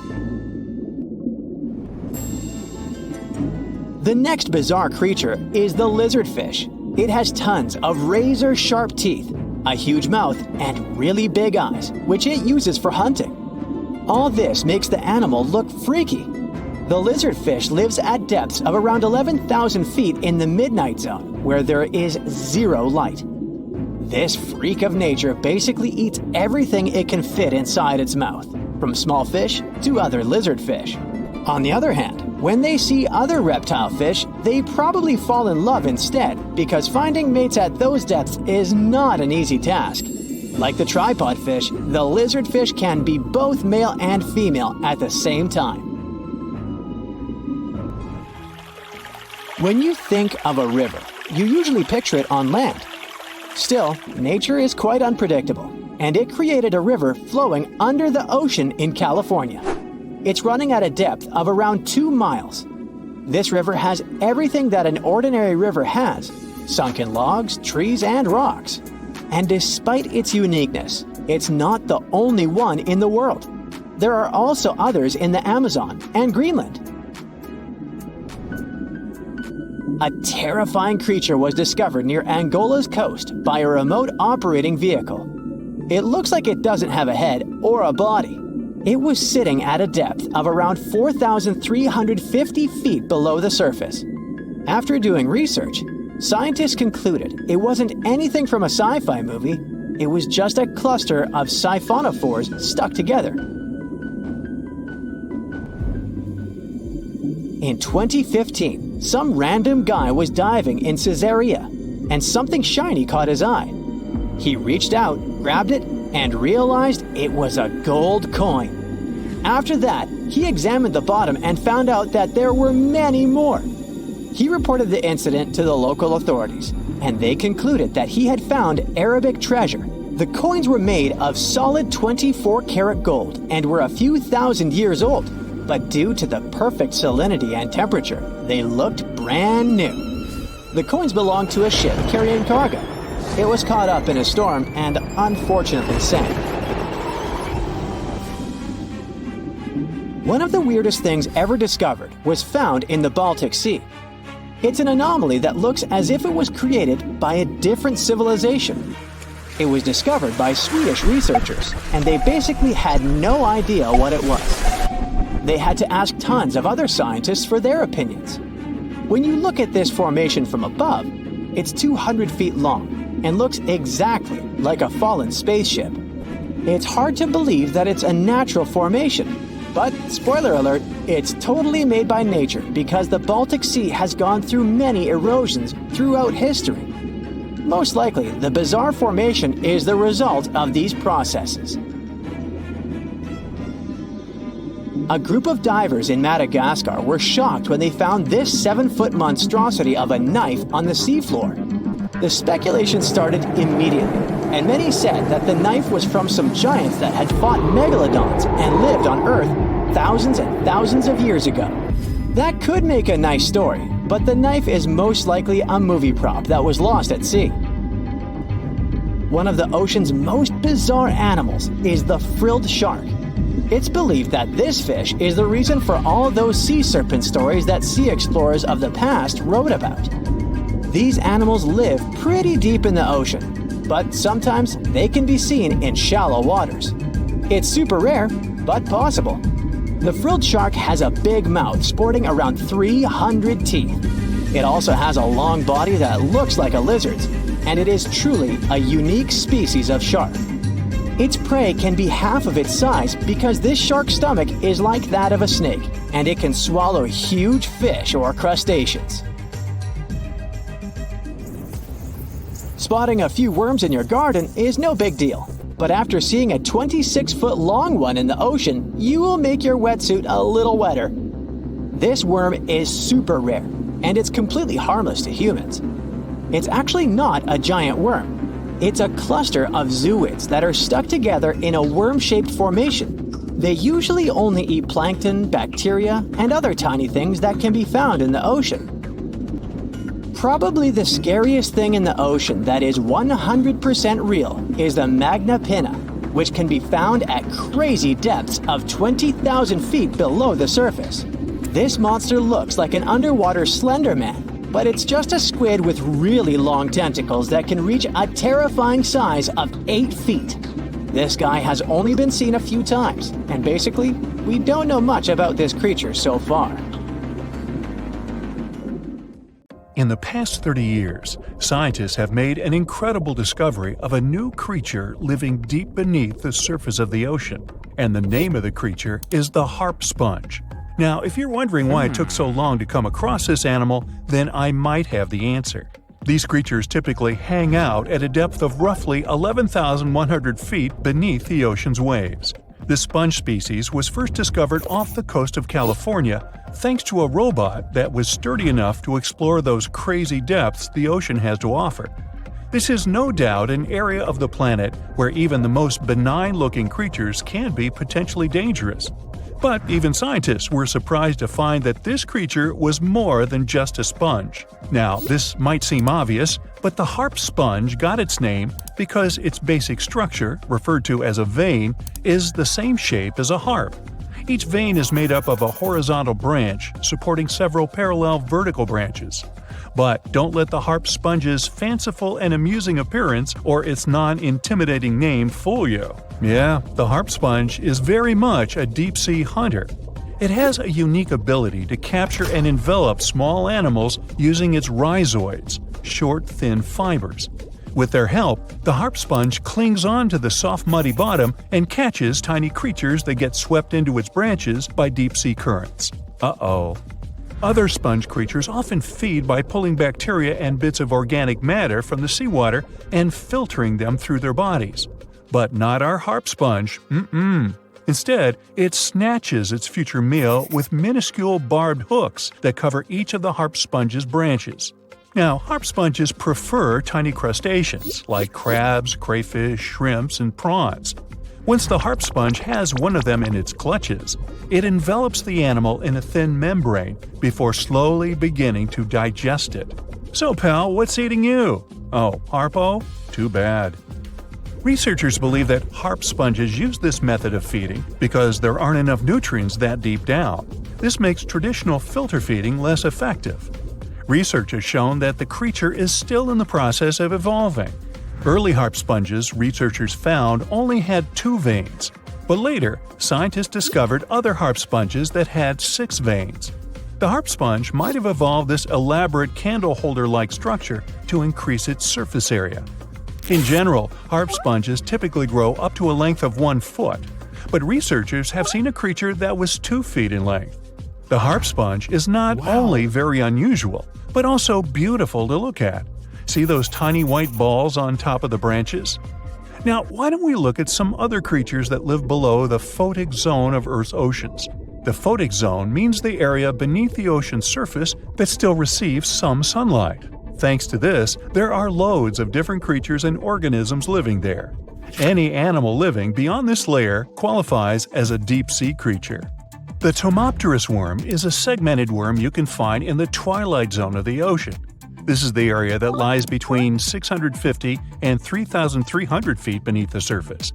The next bizarre creature is the lizardfish. It has tons of razor-sharp teeth, a huge mouth, and really big eyes, which it uses for hunting. All this makes the animal look freaky. The lizardfish lives at depths of around 11,000 feet in the midnight zone, where there is zero light. This freak of nature basically eats everything it can fit inside its mouth, from small fish to other lizardfish. On the other hand, when they see other reptile fish, they probably fall in love instead, because finding mates at those depths is not an easy task. Like the tripod fish, the lizardfish can be both male and female at the same time. When you think of a river, you usually picture it on land. Still, nature is quite unpredictable, and it created a river flowing under the ocean in California. It's running at a depth of around 2 miles. This river has everything that an ordinary river has: sunken logs, trees, and rocks. And despite its uniqueness, it's not the only one in the world. There are also others in the Amazon and Greenland. A terrifying creature was discovered near Angola's coast by a remote operating vehicle. It looks like it doesn't have a head or a body. It was sitting at a depth of around 4,350 feet below the surface. After doing research, scientists concluded it wasn't anything from a sci-fi movie, it was just a cluster of siphonophores stuck together. In 2015, some random guy was diving in Caesarea, and something shiny caught his eye. He reached out, grabbed it, and realized it was a gold coin. After that, he examined the bottom and found out that there were many more. He reported the incident to the local authorities, and they concluded that he had found Arabic treasure. The coins were made of solid 24-karat gold and were a few thousand years old, but due to the perfect salinity and temperature, they looked brand new. The coins belonged to a ship carrying cargo. It was caught up in a storm and unfortunately sank. One of the weirdest things ever discovered was found in the Baltic Sea. It's an anomaly that looks as if it was created by a different civilization. It was discovered by Swedish researchers, and they basically had no idea what it was. They had to ask tons of other scientists for their opinions. When you look at this formation from above, it's 200 feet long and looks exactly like a fallen spaceship. It's hard to believe that it's a natural formation, but spoiler alert, it's totally made by nature because the Baltic Sea has gone through many erosions throughout history. Most likely, the bizarre formation is the result of these processes. A group of divers in Madagascar were shocked when they found this 7-foot monstrosity of a knife on the seafloor. The speculation started immediately, and many said that the knife was from some giants that had fought megalodons and lived on Earth thousands and thousands of years ago. That could make a nice story, but the knife is most likely a movie prop that was lost at sea. One of the ocean's most bizarre animals is the frilled shark. It's believed that this fish is the reason for all those sea serpent stories that sea explorers of the past wrote about. These animals live pretty deep in the ocean, but sometimes they can be seen in shallow waters. It's super rare, but possible. The frilled shark has a big mouth sporting around 300 teeth. It also has a long body that looks like a lizard's, and it is truly a unique species of shark. Its prey can be half of its size because this shark's stomach is like that of a snake, and it can swallow huge fish or crustaceans. spotting a few worms in your garden is no big deal. But after seeing a 26-foot long one in the ocean, you will make your wetsuit a little wetter. This worm is super rare, and it's completely harmless to humans. It's actually not a giant worm. It's a cluster of zooids that are stuck together in a worm-shaped formation. They usually only eat plankton, bacteria, and other tiny things that can be found in the ocean. Probably the scariest thing in the ocean that is 100% real is the magna pinna, which can be found at crazy depths of 20,000 feet below the surface. This monster looks like an underwater Slender Man, but it's just a squid with really long tentacles that can reach a terrifying size of 8 feet. This guy has only been seen a few times, and basically, we don't know much about this creature so far. In the past 30 years, scientists have made an incredible discovery of a new creature living deep beneath the surface of the ocean, and the name of the creature is the harp sponge. Now, if you're wondering why it took so long to come across this animal, then I might have the answer. These creatures typically hang out at a depth of roughly 11,100 feet beneath the ocean's waves. This sponge species was first discovered off the coast of California thanks to a robot that was sturdy enough to explore those crazy depths the ocean has to offer. This is no doubt an area of the planet where even the most benign-looking creatures can be potentially dangerous. But even scientists were surprised to find that this creature was more than just a sponge. Now, this might seem obvious, but the harp sponge got its name because its basic structure, referred to as a vein, is the same shape as a harp. Each vein is made up of a horizontal branch supporting several parallel vertical branches. But don't let the harp sponge's fanciful and amusing appearance or its non-intimidating name fool you. Yeah, the harp sponge is very much a deep-sea hunter. It has a unique ability to capture and envelop small animals using its rhizoids, short, thin fibers. With their help, the harp sponge clings on to the soft, muddy bottom and catches tiny creatures that get swept into its branches by deep-sea currents. Uh-oh. Other sponge creatures often feed by pulling bacteria and bits of organic matter from the seawater and filtering them through their bodies. But not our harp sponge. Instead, it snatches its future meal with minuscule barbed hooks that cover each of the harp sponge's branches. Now, harp sponges prefer tiny crustaceans like crabs, crayfish, shrimps, and prawns. Once the harp sponge has one of them in its clutches, it envelops the animal in a thin membrane before slowly beginning to digest it. So, pal, what's eating you? Oh, Harpo? Too bad. Researchers believe that harp sponges use this method of feeding because there aren't enough nutrients that deep down. This makes traditional filter feeding less effective. Research has shown that the creature is still in the process of evolving. Early harp sponges researchers found only had 2 veins, but later scientists discovered other harp sponges that had 6 veins. The harp sponge might have evolved this elaborate candle holder-like structure to increase its surface area. In general, harp sponges typically grow up to a length of 1 foot, but researchers have seen a creature that was 2 feet in length. The harp sponge is not only very unusual, but also beautiful to look at. See those tiny white balls on top of the branches? Now, why don't we look at some other creatures that live below the photic zone of Earth's oceans? The photic zone means the area beneath the ocean's surface that still receives some sunlight. Thanks to this, there are loads of different creatures and organisms living there. Any animal living beyond this layer qualifies as a deep-sea creature. The Tomopterus worm is a segmented worm you can find in the twilight zone of the ocean. This is the area that lies between 650 and 3,300 feet beneath the surface.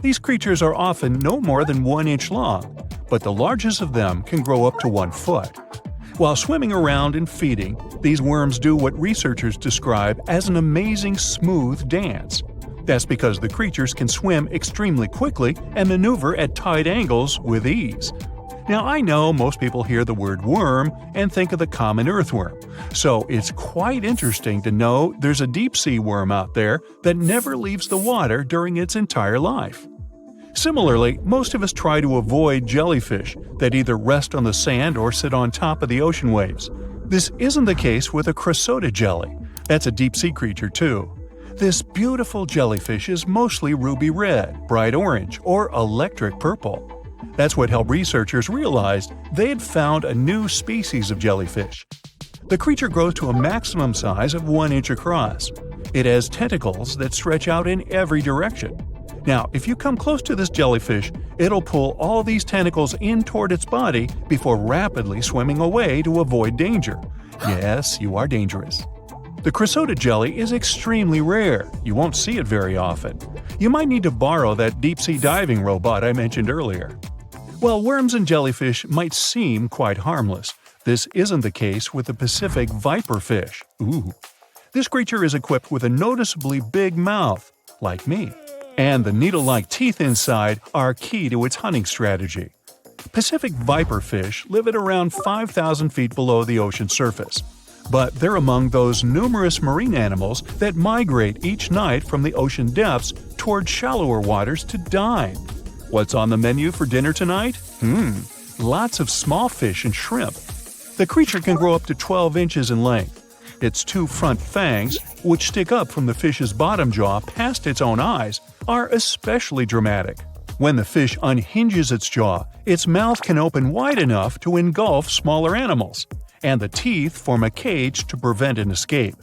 These creatures are often no more than 1 inch long, but the largest of them can grow up to 1 foot. While swimming around and feeding, these worms do what researchers describe as an amazing smooth dance. That's because the creatures can swim extremely quickly and maneuver at tight angles with ease. Now, I know most people hear the word worm and think of the common earthworm, so it's quite interesting to know there's a deep-sea worm out there that never leaves the water during its entire life. Similarly, most of us try to avoid jellyfish that either rest on the sand or sit on top of the ocean waves. This isn't the case with a chrysota jelly. That's a deep-sea creature too. This beautiful jellyfish is mostly ruby red, bright orange, or electric purple. That's what helped researchers realize they had found a new species of jellyfish. The creature grows to a maximum size of 1 inch across. It has tentacles that stretch out in every direction. Now, if you come close to this jellyfish, it'll pull all these tentacles in toward its body before rapidly swimming away to avoid danger. Yes, you are dangerous. The chrysotid jelly is extremely rare. You won't see it very often. You might need to borrow that deep-sea diving robot I mentioned earlier. While worms and jellyfish might seem quite harmless, this isn't the case with the Pacific viperfish. Ooh. This creature is equipped with a noticeably big mouth, like me. And the needle-like teeth inside are key to its hunting strategy. Pacific viperfish live at around 5,000 feet below the ocean surface. But they're among those numerous marine animals that migrate each night from the ocean depths toward shallower waters to dine. What's on the menu for dinner tonight? Lots of small fish and shrimp. The creature can grow up to 12 inches in length. Its 2 front fangs, which stick up from the fish's bottom jaw past its own eyes, are especially dramatic. When the fish unhinges its jaw, its mouth can open wide enough to engulf smaller animals, and the teeth form a cage to prevent an escape.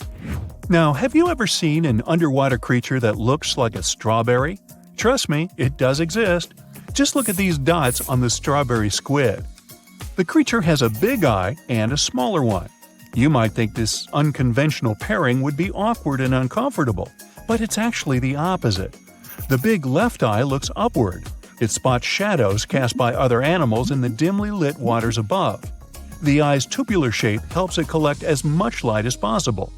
Now, have you ever seen an underwater creature that looks like a strawberry? Trust me, it does exist. Just look at these dots on the strawberry squid. The creature has a big eye and a smaller one. You might think this unconventional pairing would be awkward and uncomfortable, but it's actually the opposite. The big left eye looks upward. It spots shadows cast by other animals in the dimly lit waters above. The eye's tubular shape helps it collect as much light as possible.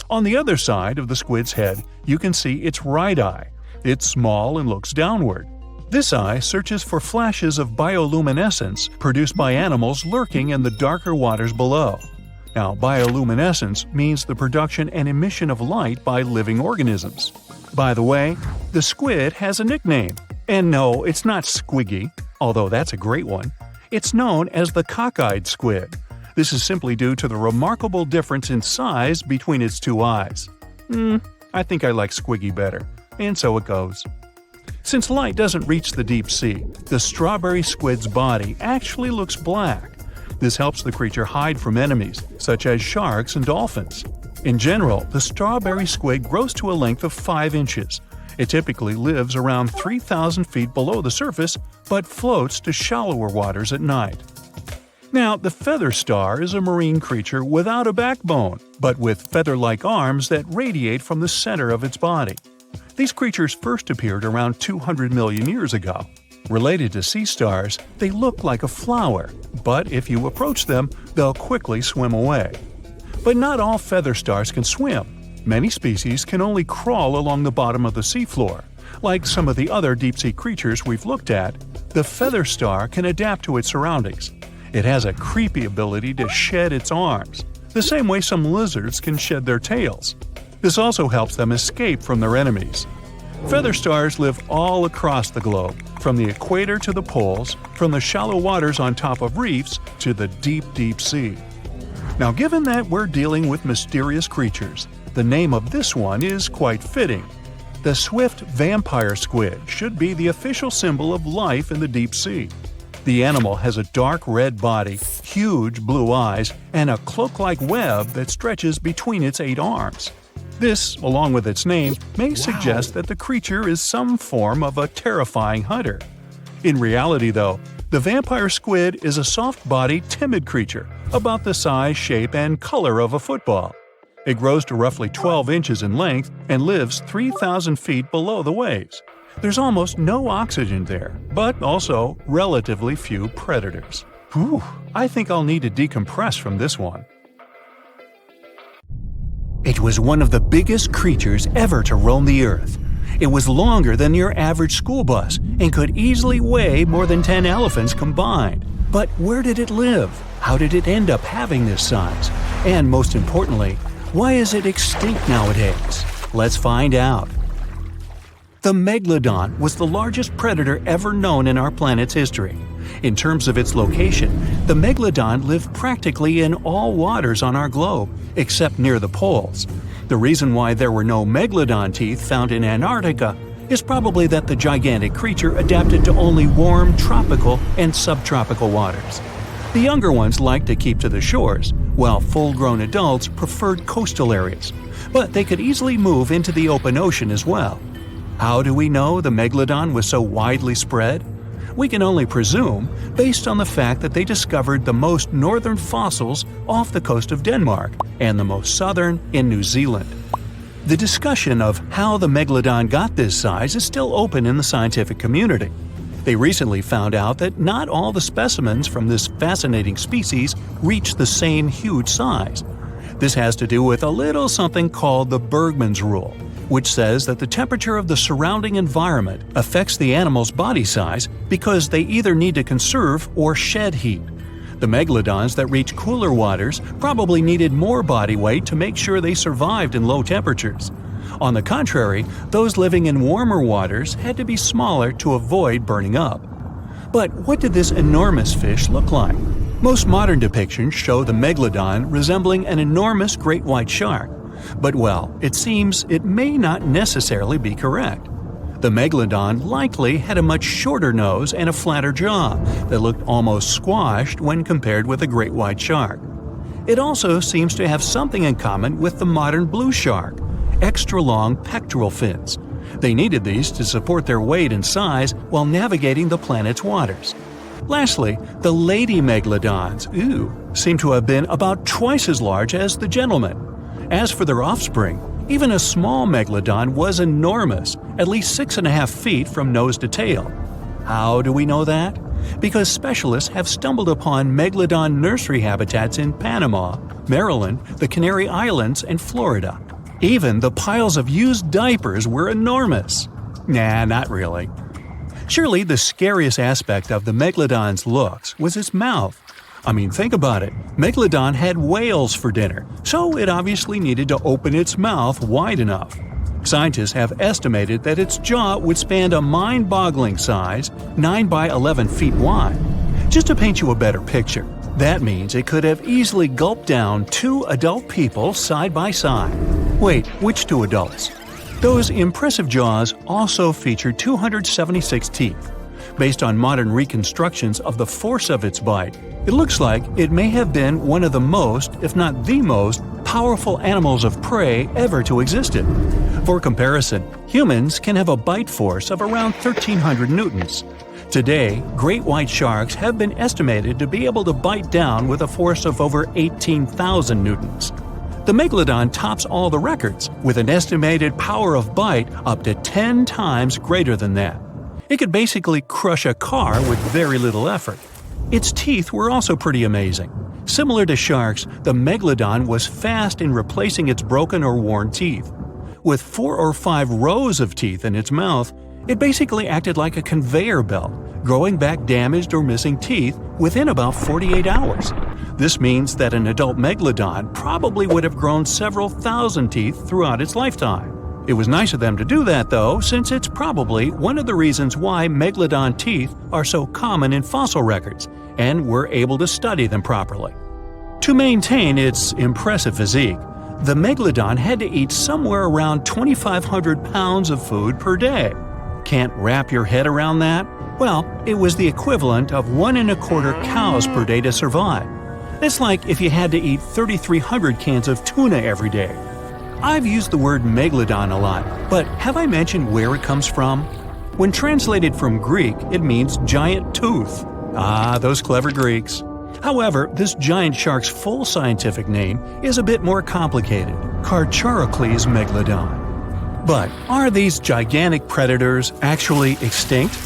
On the other side of the squid's head, you can see its right eye. It's small and looks downward. This eye searches for flashes of bioluminescence produced by animals lurking in the darker waters below. Now, bioluminescence means the production and emission of light by living organisms. By the way, the squid has a nickname. And no, it's not Squiggy, although that's a great one. It's known as the cockeyed squid. This is simply due to the remarkable difference in size between its 2 eyes. I think I like Squiggy better, and so it goes. Since light doesn't reach the deep sea, the strawberry squid's body actually looks black. This helps the creature hide from enemies, such as sharks and dolphins. In general, the strawberry squid grows to a length of 5 inches. It typically lives around 3,000 feet below the surface, but floats to shallower waters at night. Now, the feather star is a marine creature without a backbone, but with feather-like arms that radiate from the center of its body. These creatures first appeared around 200 million years ago. Related to sea stars, they look like a flower, but if you approach them, they'll quickly swim away. But not all feather stars can swim. Many species can only crawl along the bottom of the seafloor. Like some of the other deep-sea creatures we've looked at, the feather star can adapt to its surroundings. It has a creepy ability to shed its arms, the same way some lizards can shed their tails. This also helps them escape from their enemies. Feather stars live all across the globe, from the equator to the poles, from the shallow waters on top of reefs to the deep, deep sea. Now, given that we're dealing with mysterious creatures, the name of this one is quite fitting. The swift vampire squid should be the official symbol of life in the deep sea. The animal has a dark red body, huge blue eyes, and a cloak-like web that stretches between its 8 arms. This, along with its name, may suggest that the creature is some form of a terrifying hunter. In reality, though, the vampire squid is a soft-bodied, timid creature, about the size, shape, and color of a football. It grows to roughly 12 inches in length and lives 3,000 feet below the waves. There's almost no oxygen there, but also relatively few predators. Whew, I think I'll need to decompress from this one. It was one of the biggest creatures ever to roam the earth. It was longer than your average school bus and could easily weigh more than 10 elephants combined. But where did it live? How did it end up having this size? And most importantly, why is it extinct nowadays? Let's find out. The Megalodon was the largest predator ever known in our planet's history. In terms of its location, the Megalodon lived practically in all waters on our globe, except near the poles. The reason why there were no megalodon teeth found in Antarctica is probably that the gigantic creature adapted to only warm tropical and subtropical waters. The younger ones liked to keep to the shores, while full-grown adults preferred coastal areas, but they could easily move into the open ocean as well. How do we know the megalodon was so widely spread? We can only presume, based on the fact that they discovered the most northern fossils off the coast of Denmark and the most southern in New Zealand. The discussion of how the megalodon got this size is still open in the scientific community. They recently found out that not all the specimens from this fascinating species reach the same huge size. This has to do with a little something called the Bergmann's rule, which says that the temperature of the surrounding environment affects the animal's body size because they either need to conserve or shed heat. The megalodons that reach cooler waters probably needed more body weight to make sure they survived in low temperatures. On the contrary, those living in warmer waters had to be smaller to avoid burning up. But what did this enormous fish look like? Most modern depictions show the megalodon resembling an enormous great white shark. But well, it seems it may not necessarily be correct. The megalodon likely had a much shorter nose and a flatter jaw that looked almost squashed when compared with a great white shark. It also seems to have something in common with the modern blue shark: extra-long pectoral fins. They needed these to support their weight and size while navigating the planet's waters. Lastly, the lady megalodons, seem to have been about twice as large as the gentlemen. As for their offspring, even a small megalodon was enormous, at least 6.5 feet from nose to tail. How do we know that? Because specialists have stumbled upon megalodon nursery habitats in Panama, Maryland, the Canary Islands, and Florida. Even the piles of used diapers were enormous. Nah, not really. Surely the scariest aspect of the megalodon's looks was its mouth. I mean, think about it. Megalodon had whales for dinner, so it obviously needed to open its mouth wide enough. Scientists have estimated that its jaw would span a mind-boggling size, 9 by 11 feet wide. Just to paint you a better picture, that means it could have easily gulped down 2 adult people side by side. Wait, which 2 adults? Those impressive jaws also feature 276 teeth. Based on modern reconstructions of the force of its bite, it looks like it may have been one of the most, if not the most, powerful animals of prey ever to exist. For comparison, humans can have a bite force of around 1,300 newtons. Today, great white sharks have been estimated to be able to bite down with a force of over 18,000 newtons. The megalodon tops all the records, with an estimated power of bite up to 10 times greater than that. It could basically crush a car with very little effort. Its teeth were also pretty amazing. Similar to sharks, the megalodon was fast in replacing its broken or worn teeth. With 4 or 5 rows of teeth in its mouth, it basically acted like a conveyor belt, growing back damaged or missing teeth within about 48 hours. This means that an adult megalodon probably would have grown several thousand teeth throughout its lifetime. It was nice of them to do that, though, since it's probably one of the reasons why megalodon teeth are so common in fossil records, and we're able to study them properly. To maintain its impressive physique, the megalodon had to eat somewhere around 2,500 pounds of food per day. Can't wrap your head around that? Well, it was the equivalent of 1 1/4 cows per day to survive. It's like if you had to eat 3,300 cans of tuna every day. I've used the word megalodon a lot, but have I mentioned where it comes from? When translated from Greek, it means giant tooth. Ah, those clever Greeks. However, this giant shark's full scientific name is a bit more complicated: Carcharocles megalodon. But are these gigantic predators actually extinct?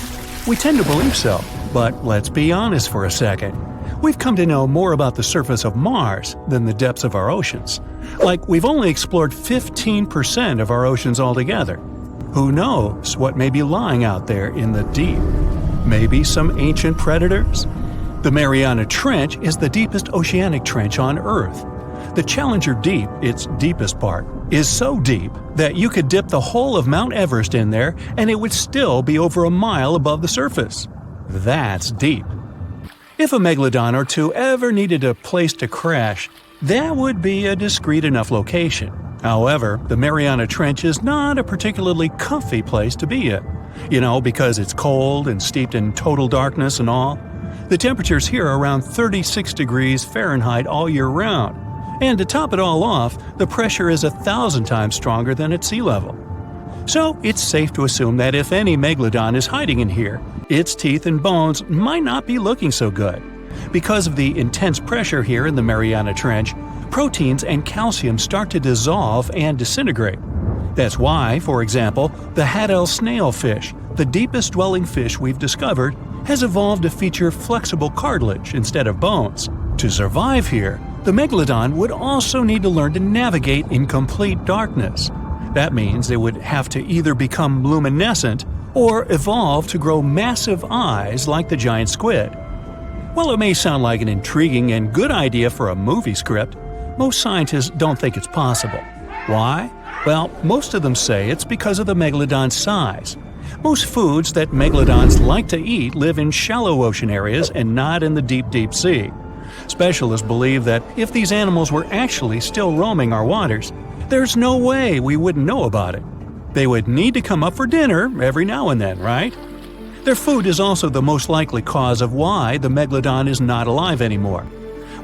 We tend to believe so, but let's be honest for a second. We've come to know more about the surface of Mars than the depths of our oceans. Like, we've only explored 15% of our oceans altogether. Who knows what may be lying out there in the deep? Maybe some ancient predators? The Mariana Trench is the deepest oceanic trench on Earth. The Challenger Deep, its deepest part, is so deep that you could dip the whole of Mount Everest in there and it would still be over a mile above the surface. That's deep. If a megalodon or 2 ever needed a place to crash, that would be a discreet enough location. However, the Mariana Trench is not a particularly comfy place to be in. Because it's cold and steeped in total darkness and all. The temperatures here are around 36 degrees Fahrenheit all year round. And to top it all off, the pressure is 1,000 times stronger than at sea level. So it's safe to assume that if any Megalodon is hiding in here, its teeth and bones might not be looking so good. Because of the intense pressure here in the Mariana Trench, proteins and calcium start to dissolve and disintegrate. That's why, for example, the Haddell snailfish, the deepest dwelling fish we've discovered, has evolved to feature flexible cartilage instead of bones. To survive here, the Megalodon would also need to learn to navigate in complete darkness. That means they would have to either become luminescent or evolve to grow massive eyes like the giant squid. While it may sound like an intriguing and good idea for a movie script, most scientists don't think it's possible. Why? Well, most of them say it's because of the Megalodon's size. Most foods that Megalodons like to eat live in shallow ocean areas and not in the deep, deep sea. Specialists believe that if these animals were actually still roaming our waters, there's no way we wouldn't know about it. They would need to come up for dinner every now and then, right? Their food is also the most likely cause of why the Megalodon is not alive anymore.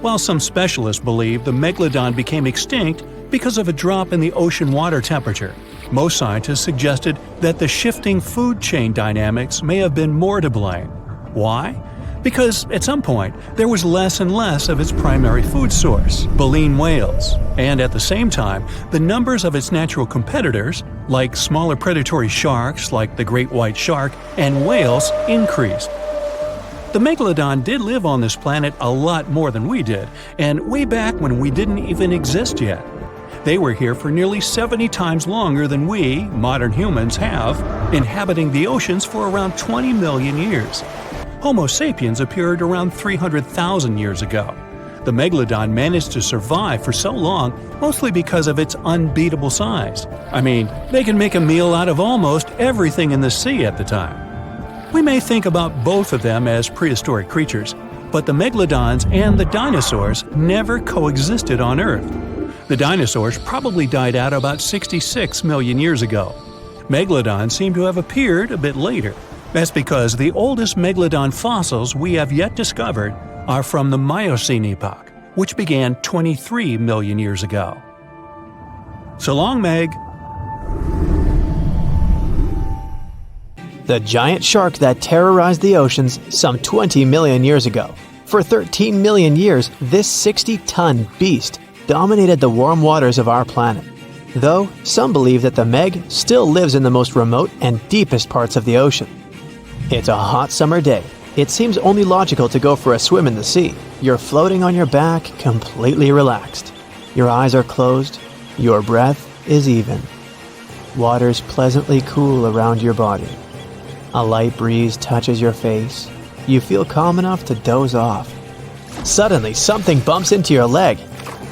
While some specialists believe the Megalodon became extinct because of a drop in the ocean water temperature, most scientists suggested that the shifting food chain dynamics may have been more to blame. Why? Because at some point, there was less and less of its primary food source, baleen whales, and at the same time, the numbers of its natural competitors, like smaller predatory sharks like the great white shark and whales, increased. The Megalodon did live on this planet a lot more than we did, and way back when we didn't even exist yet. They were here for nearly 70 times longer than we, modern humans, have, inhabiting the oceans for around 20 million years. Homo sapiens appeared around 300,000 years ago. The Megalodon managed to survive for so long mostly because of its unbeatable size. I mean, they can make a meal out of almost everything in the sea at the time. We may think about both of them as prehistoric creatures, but the Megalodons and the dinosaurs never coexisted on Earth. The dinosaurs probably died out about 66 million years ago. Megalodons seem to have appeared a bit later. That's because the oldest Megalodon fossils we have yet discovered are from the Miocene epoch, which began 23 million years ago. So long, Meg. The giant shark that terrorized the oceans some 20 million years ago. For 13 million years, this 60-ton beast dominated the warm waters of our planet. Though, some believe that the Meg still lives in the most remote and deepest parts of the ocean. It's a hot summer day. It seems only logical to go for a swim in the sea. You're floating on your back, completely relaxed. Your eyes are closed. Your breath is even. Water's pleasantly cool around your body. A light breeze touches your face. You feel calm enough to doze off. Suddenly, something bumps into your leg.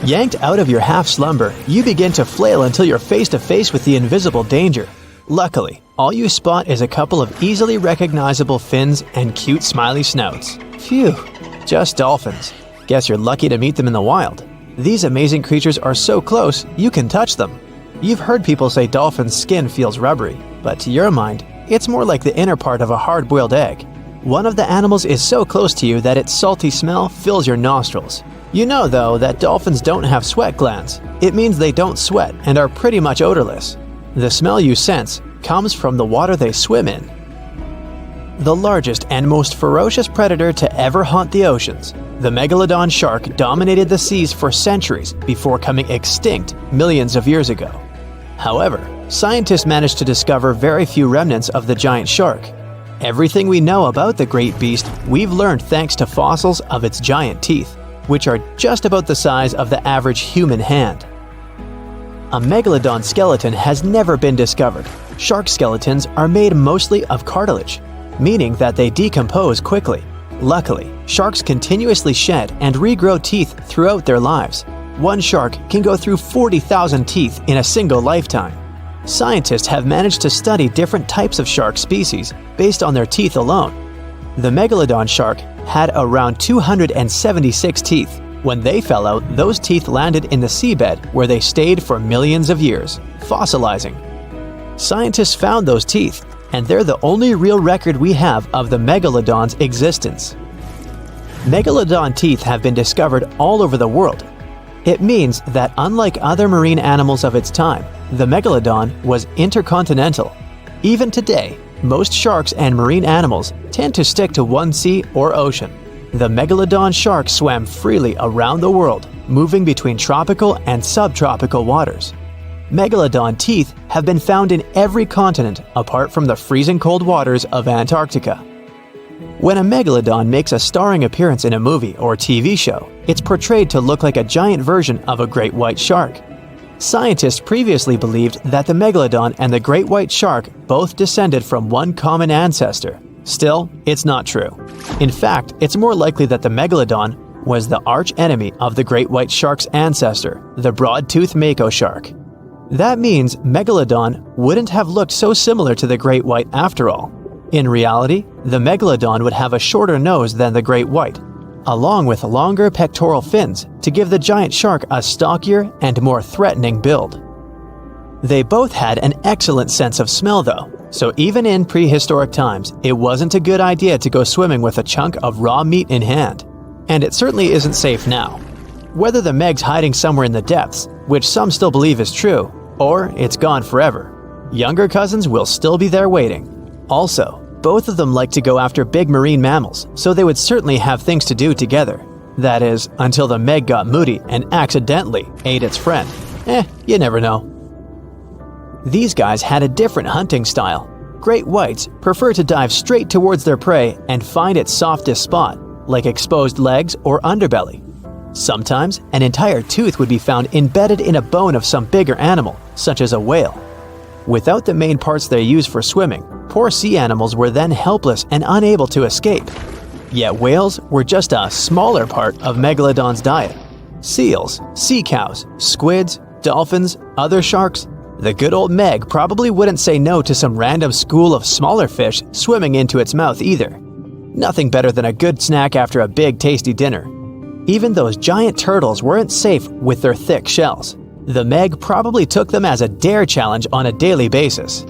Yanked out of your half-slumber, you begin to flail until you're face-to-face with the invisible danger. Luckily, all you spot is a couple of easily recognizable fins and cute smiley snouts. Phew, just dolphins. Guess you're lucky to meet them in the wild. These amazing creatures are so close, you can touch them. You've heard people say dolphins' skin feels rubbery, but to your mind, it's more like the inner part of a hard-boiled egg. One of the animals is so close to you that its salty smell fills your nostrils. You know, though, that dolphins don't have sweat glands. It means they don't sweat and are pretty much odorless. The smell you sense comes from the water they swim in. The largest and most ferocious predator to ever haunt the oceans, the Megalodon shark dominated the seas for centuries before coming extinct millions of years ago. However, scientists managed to discover very few remnants of the giant shark. Everything we know about the great beast we've learned thanks to fossils of its giant teeth, which are just about the size of the average human hand. A Megalodon skeleton has never been discovered. Shark skeletons are made mostly of cartilage, meaning that they decompose quickly. Luckily, sharks continuously shed and regrow teeth throughout their lives. One shark can go through 40,000 teeth in a single lifetime. Scientists have managed to study different types of shark species based on their teeth alone. The Megalodon shark had around 276 teeth, When they fell out, those teeth landed in the seabed where they stayed for millions of years, fossilizing. Scientists found those teeth, and they're the only real record we have of the Megalodon's existence. Megalodon teeth have been discovered all over the world. It means that unlike other marine animals of its time, the Megalodon was intercontinental. Even today, most sharks and marine animals tend to stick to one sea or ocean. The Megalodon shark swam freely around the world, moving between tropical and subtropical waters. Megalodon teeth have been found in every continent apart from the freezing cold waters of Antarctica. When a Megalodon makes a starring appearance in a movie or TV show, it's portrayed to look like a giant version of a great white shark. Scientists previously believed that the Megalodon and the great white shark both descended from one common ancestor. Still, it's not true. In fact, it's more likely that the Megalodon was the arch-enemy of the great white shark's ancestor, the broad-toothed mako shark. That means Megalodon wouldn't have looked so similar to the great white after all. In reality, the Megalodon would have a shorter nose than the great white, along with longer pectoral fins to give the giant shark a stockier and more threatening build. They both had an excellent sense of smell though, so even in prehistoric times, it wasn't a good idea to go swimming with a chunk of raw meat in hand. And it certainly isn't safe now. Whether the Meg's hiding somewhere in the depths, which some still believe is true, or it's gone forever, younger cousins will still be there waiting. Also, both of them like to go after big marine mammals, so they would certainly have things to do together. That is, until the Meg got moody and accidentally ate its friend. You never know. These guys had a different hunting style. Great whites prefer to dive straight towards their prey and find its softest spot, like exposed legs or underbelly. Sometimes, an entire tooth would be found embedded in a bone of some bigger animal, such as a whale. Without the main parts they use for swimming, poor sea animals were then helpless and unable to escape. Yet whales were just a smaller part of Megalodon's diet. Seals, sea cows, squids, dolphins, other sharks. The good old Meg probably wouldn't say no to some random school of smaller fish swimming into its mouth either. Nothing better than a good snack after a big tasty dinner. Even those giant turtles weren't safe with their thick shells. The Meg probably took them as a dare challenge on a daily basis.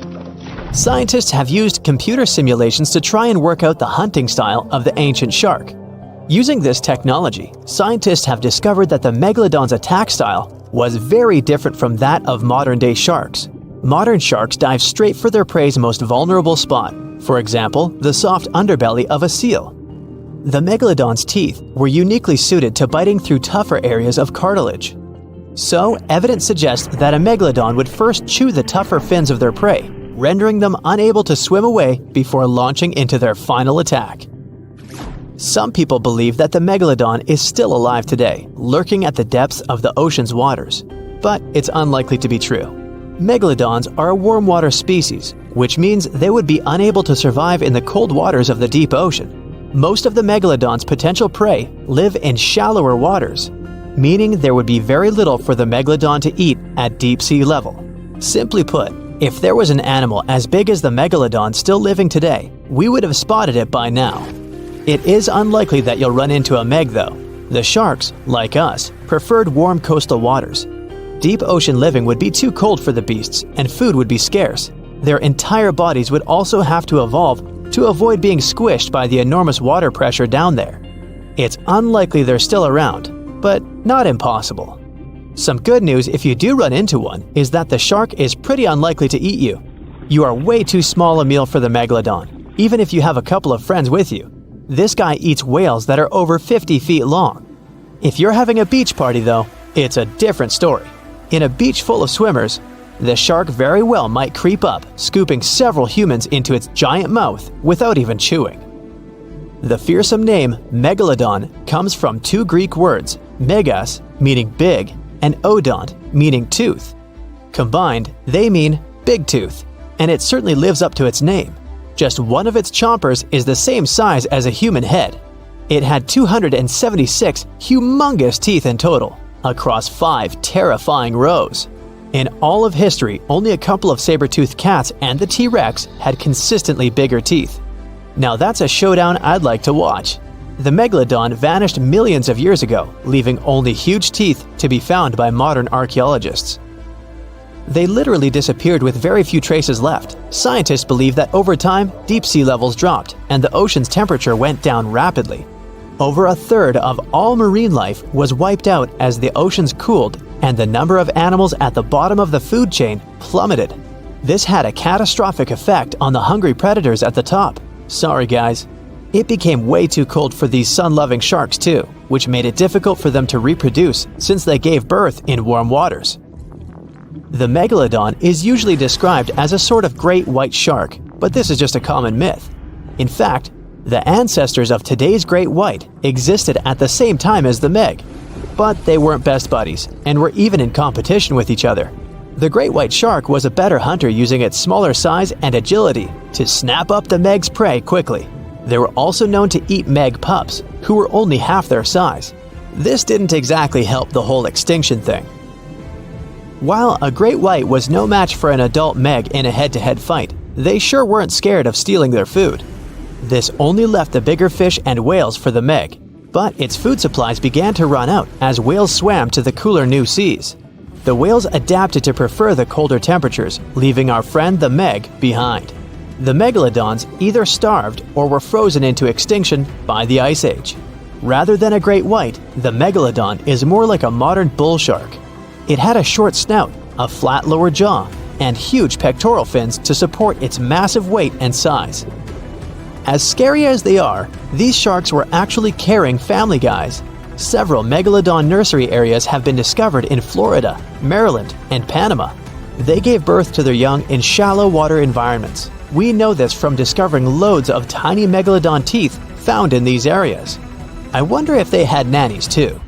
Scientists have used computer simulations to try and work out the hunting style of the ancient shark. Using this technology, scientists have discovered that the Megalodon's attack style was very different from that of modern-day sharks. Modern sharks dive straight for their prey's most vulnerable spot, for example, the soft underbelly of a seal. The Megalodon's teeth were uniquely suited to biting through tougher areas of cartilage. So, evidence suggests that a Megalodon would first chew the tougher fins of their prey, rendering them unable to swim away before launching into their final attack. Some people believe that the Megalodon is still alive today, lurking at the depths of the ocean's waters. But it's unlikely to be true. Megalodons are a warm water species, which means they would be unable to survive in the cold waters of the deep ocean. Most of the Megalodon's potential prey live in shallower waters, meaning there would be very little for the Megalodon to eat at deep sea level. Simply put, if there was an animal as big as the Megalodon still living today, we would have spotted it by now. It is unlikely that you'll run into a Meg though. The sharks, like us, preferred warm coastal waters. Deep ocean living would be too cold for the beasts, and food would be scarce. Their entire bodies would also have to evolve to avoid being squished by the enormous water pressure down there. It's unlikely they're still around, but not impossible. Some good news if you do run into one is that the shark is pretty unlikely to eat you. You are way too small a meal for the Megalodon, even if you have a couple of friends with you. This guy eats whales that are over 50 feet long. If you're having a beach party though, it's a different story. In a beach full of swimmers, the shark very well might creep up, scooping several humans into its giant mouth without even chewing. The fearsome name Megalodon comes from two Greek words, megas, meaning big, and odont, meaning tooth. Combined, they mean big tooth, and it certainly lives up to its name. Just one of its chompers is the same size as a human head. It had 276 humongous teeth in total, across 5 terrifying rows. In all of history, only a couple of saber-toothed cats and the T-Rex had consistently bigger teeth. Now that's a showdown I'd like to watch. The Megalodon vanished millions of years ago, leaving only huge teeth to be found by modern archaeologists. They literally disappeared with very few traces left. Scientists believe that over time, deep sea levels dropped and the ocean's temperature went down rapidly. Over a third of all marine life was wiped out as the oceans cooled and the number of animals at the bottom of the food chain plummeted. This had a catastrophic effect on the hungry predators at the top. Sorry guys. It became way too cold for these sun-loving sharks too, which made it difficult for them to reproduce since they gave birth in warm waters. The Megalodon is usually described as a sort of great white shark, but this is just a common myth. In fact, the ancestors of today's great white existed at the same time as the Meg, but they weren't best buddies and were even in competition with each other. The great white shark was a better hunter using its smaller size and agility to snap up the Meg's prey quickly. They were also known to eat Meg pups, who were only half their size. This didn't exactly help the whole extinction thing. While a great white was no match for an adult Meg in a head-to-head fight, they sure weren't scared of stealing their food. This only left the bigger fish and whales for the Meg, but its food supplies began to run out as whales swam to the cooler new seas. The whales adapted to prefer the colder temperatures, leaving our friend the Meg behind. The Megalodons either starved or were frozen into extinction by the Ice Age. Rather than a great white, the Megalodon is more like a modern bull shark. It had a short snout, a flat lower jaw, and huge pectoral fins to support its massive weight and size. As scary as they are, these sharks were actually caring family guys. Several Megalodon nursery areas have been discovered in Florida, Maryland, and Panama. They gave birth to their young in shallow water environments. We know this from discovering loads of tiny Megalodon teeth found in these areas. I wonder if they had nannies too.